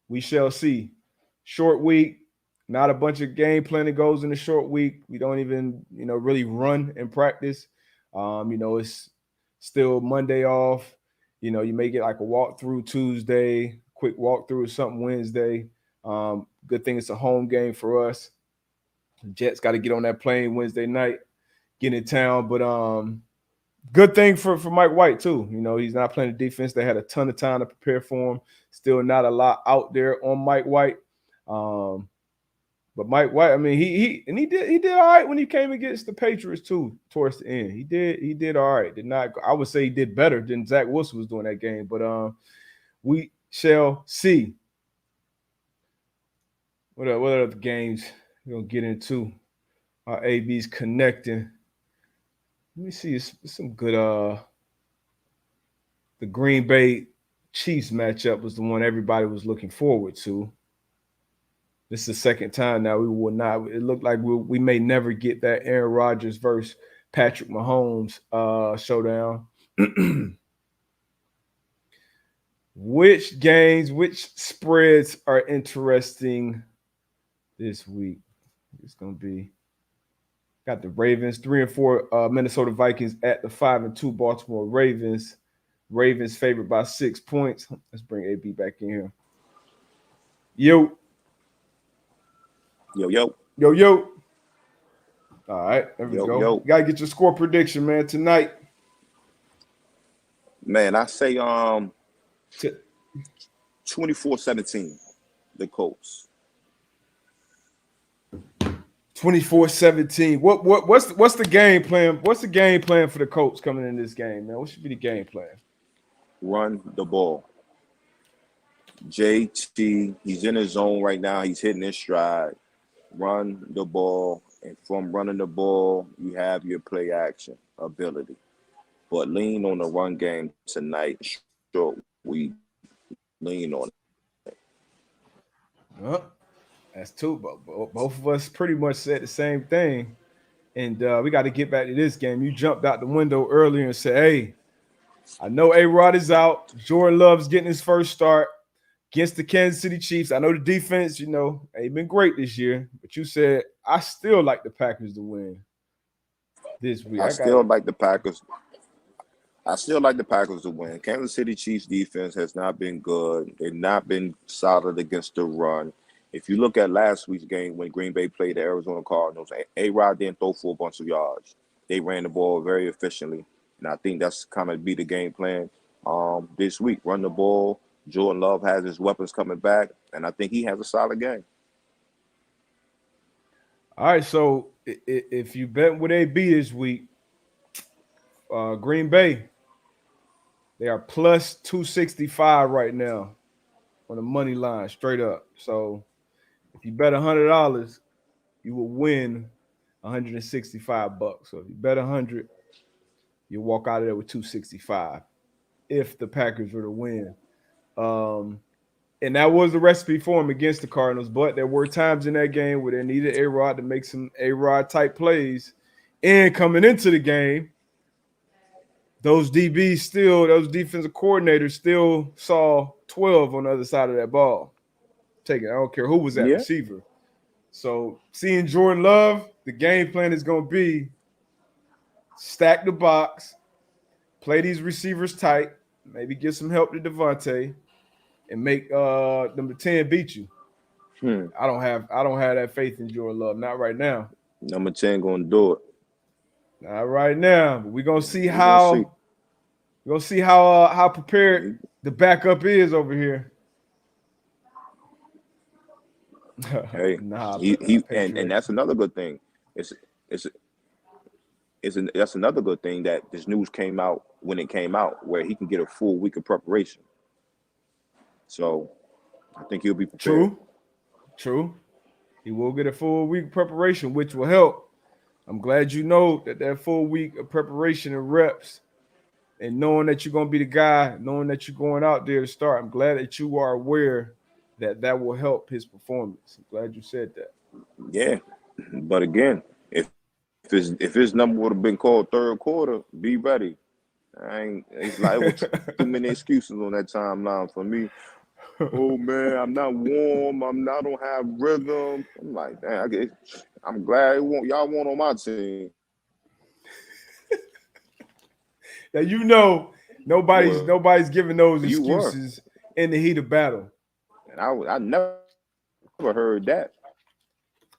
We shall see. Short week. Not a bunch of game planning goes in the short week. We don't even, really run in practice. It's still Monday off. You may get like a walkthrough Tuesday, quick walkthrough or something Wednesday. Good thing it's a home game for us. The Jets got to get on that plane Wednesday night, get in town. But good thing for Mike White too. He's not playing the defense. They had a ton of time to prepare for him. Still not a lot out there on Mike White. But Mike White, I mean, he did all right when he came against the Patriots too. Towards the end, he did all right. I would say he did better than Zach Wilson was doing that game. But we shall see. What other games we're gonna get into? Our AB's connecting. Let me see some good. The Green Bay Chiefs matchup was the one everybody was looking forward to. This is the second time now we will not. It looked like we may never get that Aaron Rodgers versus Patrick Mahomes showdown. Which spreads are interesting this week? It's going to be got the Ravens 3-4 Minnesota Vikings at the 5-2 Baltimore Ravens. Ravens favored by 6 points. Let's bring AB back in here. Yo. All right, there we go. You gotta get your score prediction, man, tonight.
Man, I say 24-17, the Colts.
24-17. What's the game plan? What's the game plan for the Colts coming in this game, man? What should be the game plan?
Run the ball. JT, he's in his zone right now. He's hitting his stride. Run the ball, and from running the ball, you have your play action ability. But lean on the run game tonight. Sure, we lean on it.
That's two. But both of us pretty much said the same thing. And we got to get back to this game. You jumped out the window earlier and said, hey, I know A-Rod is out. Jordan Love's getting his first start against the Kansas City Chiefs. I know the defense, ain't been great this year. But you said, I still like the Packers to win this week.
I still like the Packers to win. Kansas City Chiefs defense has not been good. They've not been solid against the run. If you look at last week's game when Green Bay played the Arizona Cardinals, A-Rod didn't throw for a bunch of yards. They ran the ball very efficiently. And I think that's kind of be the game plan this week. Run the ball. Jordan Love has his weapons coming back, and I think he has a solid game.
All right, so if you bet with AB this week, Green Bay, they are plus 265 right now on the money line, straight up. So if you bet $100, you will win $165. So if you bet 100, you'll walk out of there with 265 if the Packers were to win. And that was the recipe for him against the Cardinals. But there were times in that game where they needed A-Rod to make some A-Rod type plays. And coming into the game, those DBs those defensive coordinators still saw 12 on the other side of that ball. Take it. I don't care who was at receiver. So seeing Jordan Love, the game plan is going to be stack the box, play these receivers tight, maybe get some help to Devontae, and make number 10 beat you. I don't have that faith in Jordan Love. Not right now.
Number 10 going to do it.
Not right now. But we're gonna see how prepared the backup is over here.
Hey, and that's another good thing. That's another good thing that this news came out when it came out, where he can get a full week of preparation. So I think he'll be prepared.
True. He will get a full week of preparation, which will help. I'm glad you know that full week of preparation and reps and knowing that you're going to be the guy, knowing that you're going out there to start. I'm glad that you are aware that will help his performance. I'm glad you said that.
Yeah. But again, if his number would have been called third quarter, be ready. It's like it was too many excuses on that timeline for me. Oh man, I'm not warm. I don't have rhythm. I'm like, damn, I'm glad y'all want on my team.
Now nobody's giving those excuses in the heat of battle.
And I never heard that.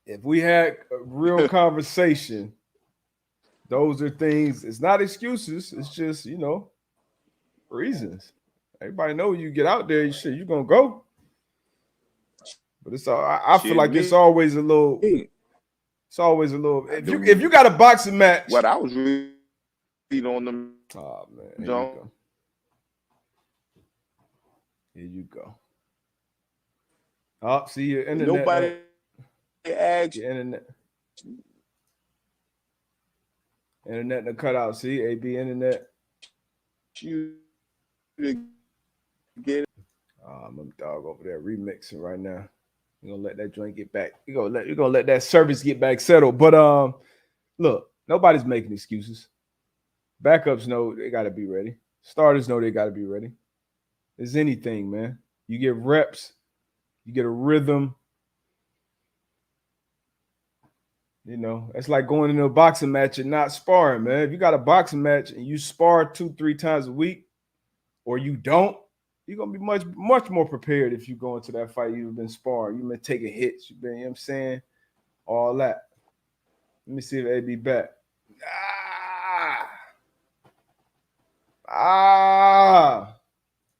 If we had a real conversation, those are things. It's not excuses. It's just reasons. Everybody know you get out there, you're gonna go. But it's all. I feel like it's always a little. It's always a little. If you got a boxing match,
what I was reading on them.
Oh man, here you go. Oh, see your internet.
Nobody asked.
Your internet to cut out. See, AB internet.
You get it.
I'm a dog over there remixing right now. You're gonna let that joint get back. You're gonna let that service get back settled. But look, nobody's making excuses. Backups know they gotta be ready. Starters know they gotta be ready. It's anything, man. You get reps, you get a rhythm. It's like going into a boxing match and not sparring, man. If you got a boxing match and you spar 2-3 times a week, or you don't, you're gonna be much, much more prepared if you go into that fight. You've been sparring, you've been taking hits, you've been, you know what I'm saying? All that. Let me see if AB back.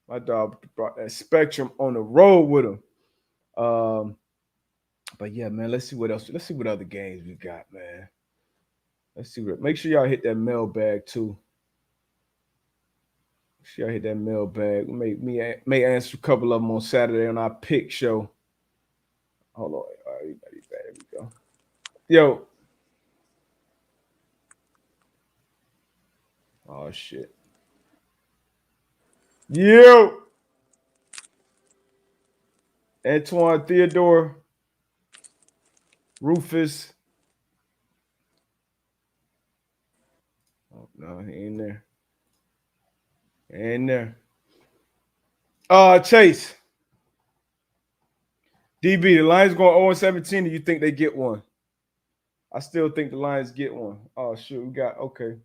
My dog brought that Spectrum on the road with him. But yeah, man, let's see what else. Let's see what other games we got, man. Let's see make sure y'all hit that mailbag too. Make sure y'all hit that mailbag. We may answer a couple of them on Saturday on our pick show. Hold on. All right, everybody back. There we go. Yo. Oh shit. Yo. Antoine Theodore, Rufus. Oh, no, he ain't there. Ain't there. Chase. DB, the Lions going 0-17. Do you think they get one? I still think the Lions get one. Oh, shoot. We got, okay.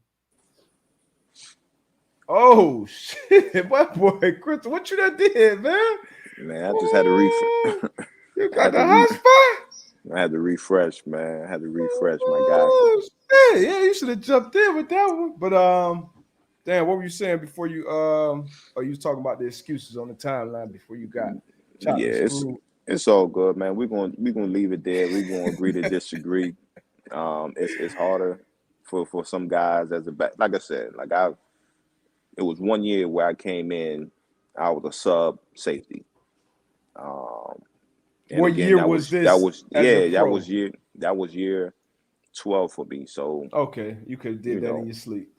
Oh, shit. My boy, Chris, what you done did, man?
Man, I just had to refresh.
You got the hot spot?
I had to refresh, man. I had to refresh, my guy.
Oh, shit. Yeah, you should have jumped in with that one. But, Dan, what were you saying before you, you was talking about the excuses on the timeline before you got chopped and screwed?
It's all good, man. We're gonna leave it there. We're gonna agree to disagree. It's harder for some guys as a back. Like I said, it was 1 year where I came in, I was a sub safety. And
what
again,
year was this?
That was year 12 for me. So
okay, you could have did that in your sleep.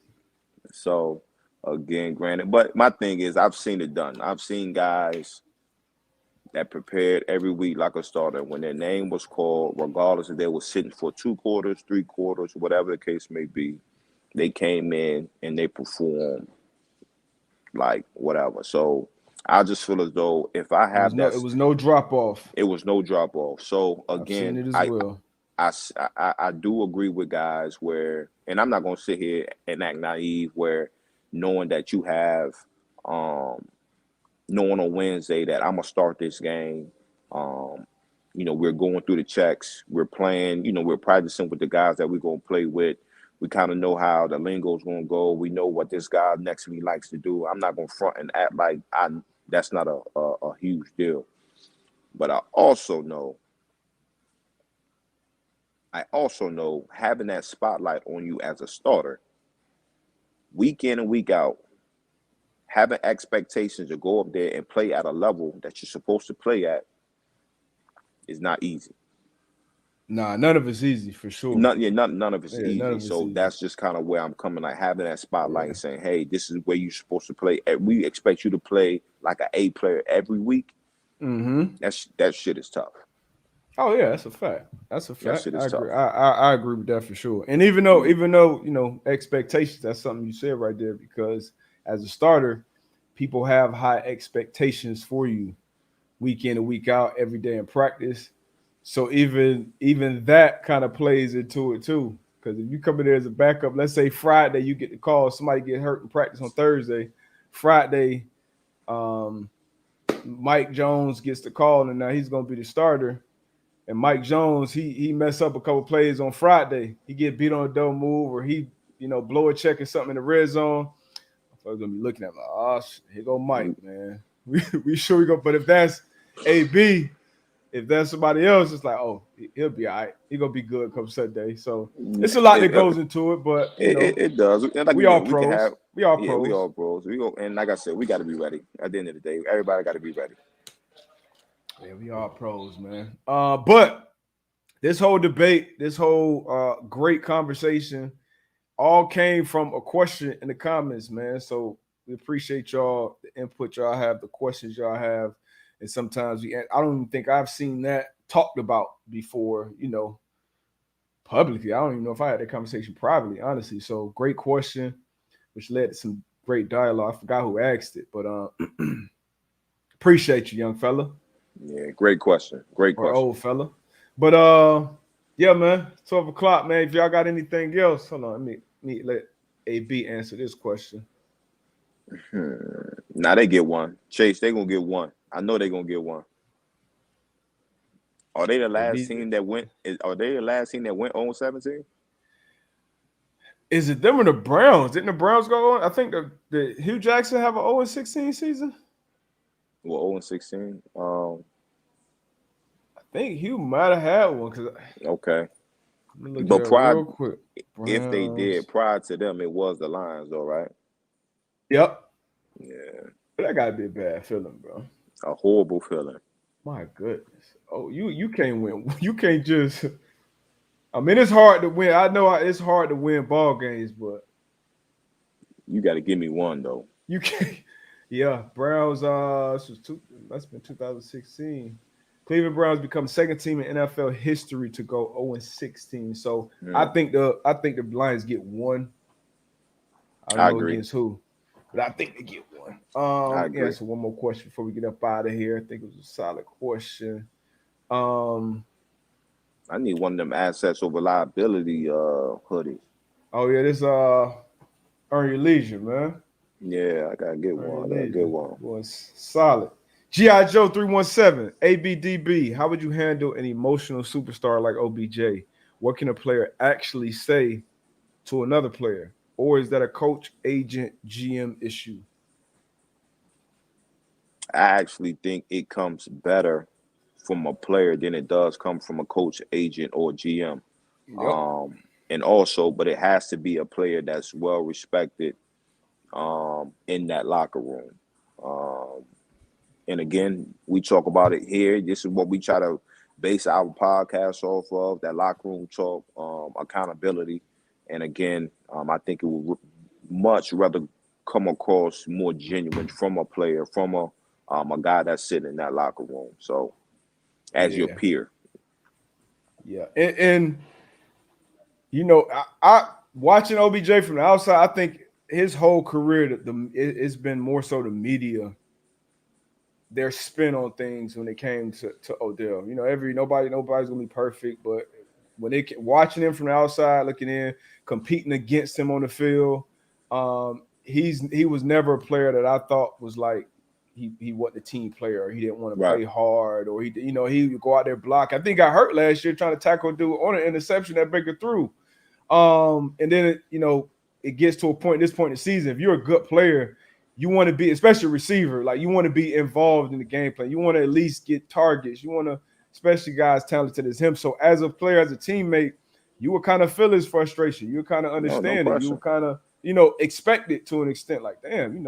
So again, granted, but my thing is I've seen it done. I've seen guys that prepared every week like a starter. When their name was called, regardless if they were sitting for 2 quarters, 3 quarters, whatever the case may be, they came in and they performed like whatever. So I just feel as though if I have
it was no drop off.
It was no drop off. So again,
I've seen it as well.
I do agree with guys where, and I'm not going to sit here and act naive where knowing that you have, knowing on Wednesday that I'm going to start this game. We're going through the checks. We're playing, we're practicing with the guys that we're going to play with. We kind of know how the lingo's going to go. We know what this guy next to me likes to do. I'm not going to front and act like that's not a huge deal. But I also know having that spotlight on you as a starter, week in and week out, having expectations to go up there and play at a level that you're supposed to play at is not easy.
Nah, none of it's easy for sure.
None of it's easy. So that's just kind of where I'm coming, like having that spotlight and saying, hey, this is where you're supposed to play. We expect you to play like an A player every week.
Mm-hmm.
That shit is tough.
Oh yeah, that's a fact. That's a fact.
That shit is tough.
I agree with that for sure. And even though expectations, that's something you said right there, because as a starter, people have high expectations for you week in and week out, every day in practice. So even that kind of plays into it too. Because if you come in there as a backup, let's say Friday you get the call, somebody get hurt in practice on Thursday. Friday, Mike Jones gets the call, and now he's going to be the starter. And Mike Jones, he mess up a couple plays on Friday. He get beat on a double move, or he, blow a check or something in the red zone. So I'm going to be looking at him like, oh, here go Mike, man. We sure we go. But if that's AB, if that's somebody else, it's like, oh, he'll be all right. He's going to be good come Sunday. So it's a lot that goes into it, but
it does. Like
we all pros. We all pros.
We all pros. And like I said, we got to be ready. At the end of the day, everybody got to be ready.
Yeah, we are pros, man. But this whole debate, this whole great conversation, all came from a question in the comments, man. So we appreciate y'all, the input y'all have, the questions y'all have, and sometimes I don't even think I've seen that talked about before, publicly. I don't even know if I had that conversation privately, honestly. So great question, which led to some great dialogue. I forgot who asked it, but appreciate you, young fella.
Yeah, great question. Great question.
Or old fella. But yeah, man, 12 o'clock, man. If y'all got anything else, hold on, let me let AB answer this question.
Now they get one. Chase, they gonna get one. I know they gonna get one. Are they the last team that went? Are they the last team that went 0-17?
Is it them or the Browns? Didn't the Browns go on? I think the Hugh Jackson have an 0-16 season.
Well, 0-16.
I think Hugh might have had one.
Okay.
But prior,
if they did, prior to them, it was the Lions, though, right?
Yep.
Yeah.
But that gotta be a bad feeling, bro.
A horrible feeling.
My goodness. Oh, you can't win. You can't just. I mean, it's hard to win. I know it's hard to win ball games, but
you got to give me one though.
You can't. Yeah, Browns. That's been 2016. Cleveland Browns become second team in NFL history to go 0-16. So I think the Lions get one. I don't know
agree.
against who, but I think they get one.
I agree.
Yeah. So one more question before we get up out of here. I think it was a solid question.
I need one of them assets over liability hoodies.
Oh yeah, this Earn Your Leisure, man.
Yeah, I gotta get one. I gotta get one.
Was solid. G.I. Joe 317, ABDB. How would you handle an emotional superstar like OBJ? What can a player actually say to another player? Or is that a coach, agent, GM issue?
I actually think it comes better from a player than it does come from a coach, agent, or GM.
Yep.
And also, but it has to be a player that's well respected in that locker room. And again, we talk about it here. This is what we try to base our podcast off of, that locker room talk, accountability. And again, I think it would much rather come across more genuine from a player, from a guy that's sitting in that locker room. So as your peer.
Yeah. And you know, I watching OBJ from the outside, I think his whole career, it's been more so the media, their spin on things when it came to Odell. You know, nobody's gonna be perfect, but when they watching him from the outside, looking in, competing against him on the field, he was never a player that I thought was like he wasn't a team player, or he didn't want to play hard, or he would go out there block. I think he got hurt last year trying to tackle a dude on an interception that Baker threw. And then it gets to a point, this point in the season, if you're a good player, you want to be, especially a receiver, like you want to be involved in the game plan. You want to at least get targets. You want to, especially guys talented as him. So as a player, as a teammate, you would kind of feel his frustration. You would kind of understand it. You would kind of, expect it to an extent. Like, damn,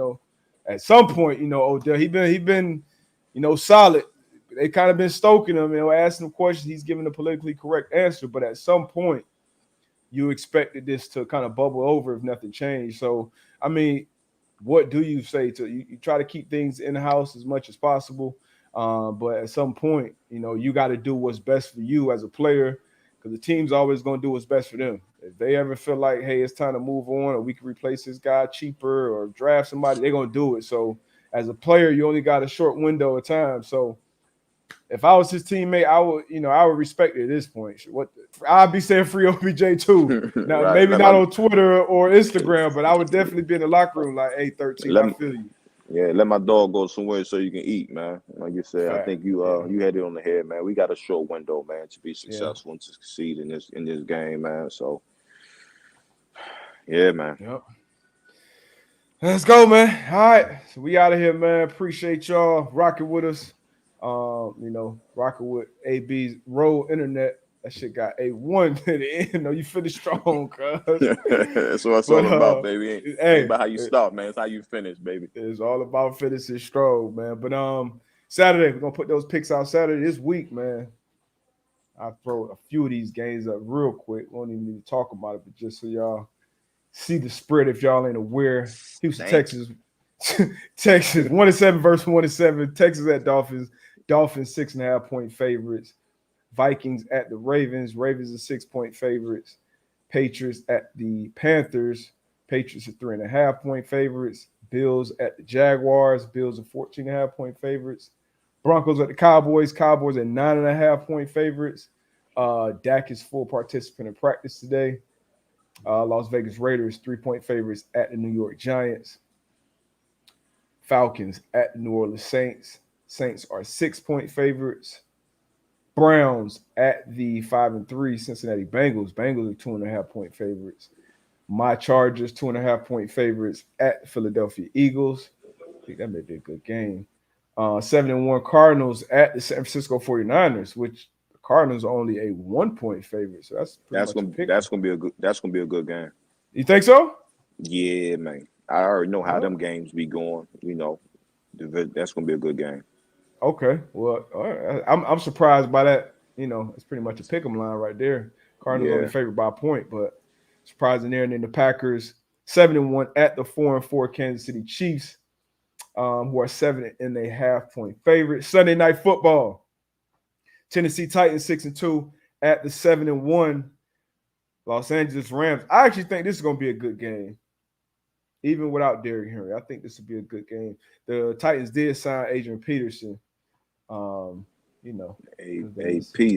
at some point, Odell, he been, solid. They kind of been stoking him, asking him questions. He's giving a politically correct answer. But at some point, you expected this to kind of bubble over if nothing changed. So, I mean, what do you say to you try to keep things in the house as much as possible, but at some point, you got to do what's best for you as a player, because the team's always going to do what's best for them. If they ever feel like, hey, it's time to move on, or we can replace this guy cheaper, or draft somebody, they're going to do it. So as a player, you only got a short window of time. So if I was his teammate, I would respect it at this point. I'd be saying free OBJ too. Now, maybe not on Twitter or Instagram, but I would definitely be in the locker room like, hey, 13, I feel you.
Yeah, let my dog go somewhere so you can eat, man. Like you said, I think you had it on the head, man. We got a short window, man, to be successful and to succeed in this game, man. So, yeah, man.
Yep. Let's go, man. All right, so we out of here, man. Appreciate y'all rocking with us. Rocking with AB's Roll Internet. That shit got A1 to the end. You finished strong, cuz.
That's what it's all about, baby. Ain't about how you start, man. It's how you finish, baby.
It's all about finishing strong, man. But Saturday, we're gonna put those picks out Saturday this week, man. I'll throw a few of these games up real quick. Won't even need to talk about it, but just so y'all see the spread if y'all ain't aware. Houston, Texas. Texas 1-7 versus 1-7. Texas at Dolphins. Dolphins 6.5-point favorites. Vikings at the Ravens. Ravens are 6-point favorites. Patriots at the Panthers. Patriots are 3.5-point favorites. Bills at the Jaguars. Bills are 14.5-point favorites. Broncos at the Cowboys. Cowboys at 9.5-point favorites. Dak is full participant in practice today. Las Vegas Raiders 3-point favorites at the New York Giants. Falcons at the New Orleans Saints. Saints are 6-point favorites. Browns at the 5-3 Cincinnati Bengals. Bengals are 2.5-point favorites. My Chargers 2.5-point favorites at Philadelphia Eagles. I think that may be a good game. 7-1 Cardinals at the San Francisco 49ers, which the Cardinals are only a 1-point favorite. So that's gonna
be a good game.
You think so?
Yeah, man. I already know how them games be going. That's gonna be a good game.
Okay, well, all right. I'm surprised by that. It's pretty much a pick'em line right there. Cardinals only favored by a point, but surprising there. And then the Packers 7-1 at the 4-4 Kansas City Chiefs, who are 7.5-point favorites. Sunday Night Football. Tennessee Titans 6-2 at the 7-1 Los Angeles Rams. I actually think this is going to be a good game, even without Derrick Henry. I think this will be a good game. The Titans did sign Adrian Peterson.
AP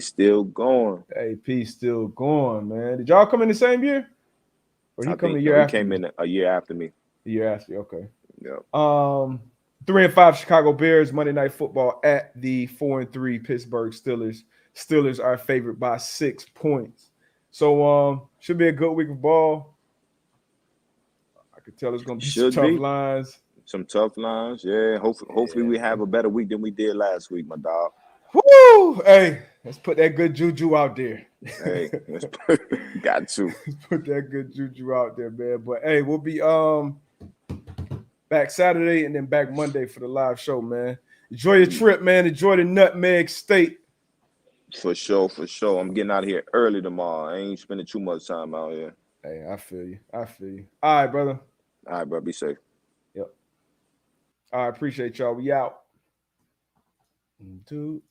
still going.
AP still going, man. Did y'all come in the same year? Or he come the year after?
He came in a year after me.
The year after, okay.
Yeah.
3-5 Chicago Bears, Monday Night Football at the 4-3 Pittsburgh Steelers. Steelers are favored by 6 points. So should be a good week of ball. I could tell it's gonna be some tough lines.
Some tough lines, yeah. Hopefully we have a better week than we did last week, my dog.
Woo! Hey, let's put that good juju out there.
Hey, got to.
Let's put that good juju out there, man. But hey, we'll be back Saturday and then back Monday for the live show, man. Enjoy your trip, man. Enjoy the Nutmeg State.
For sure. I'm getting out of here early tomorrow. I ain't spending too much time out here.
Hey, I feel you. All right, brother.
All right, bro. Be safe.
Yep. All right, appreciate y'all. We out. 2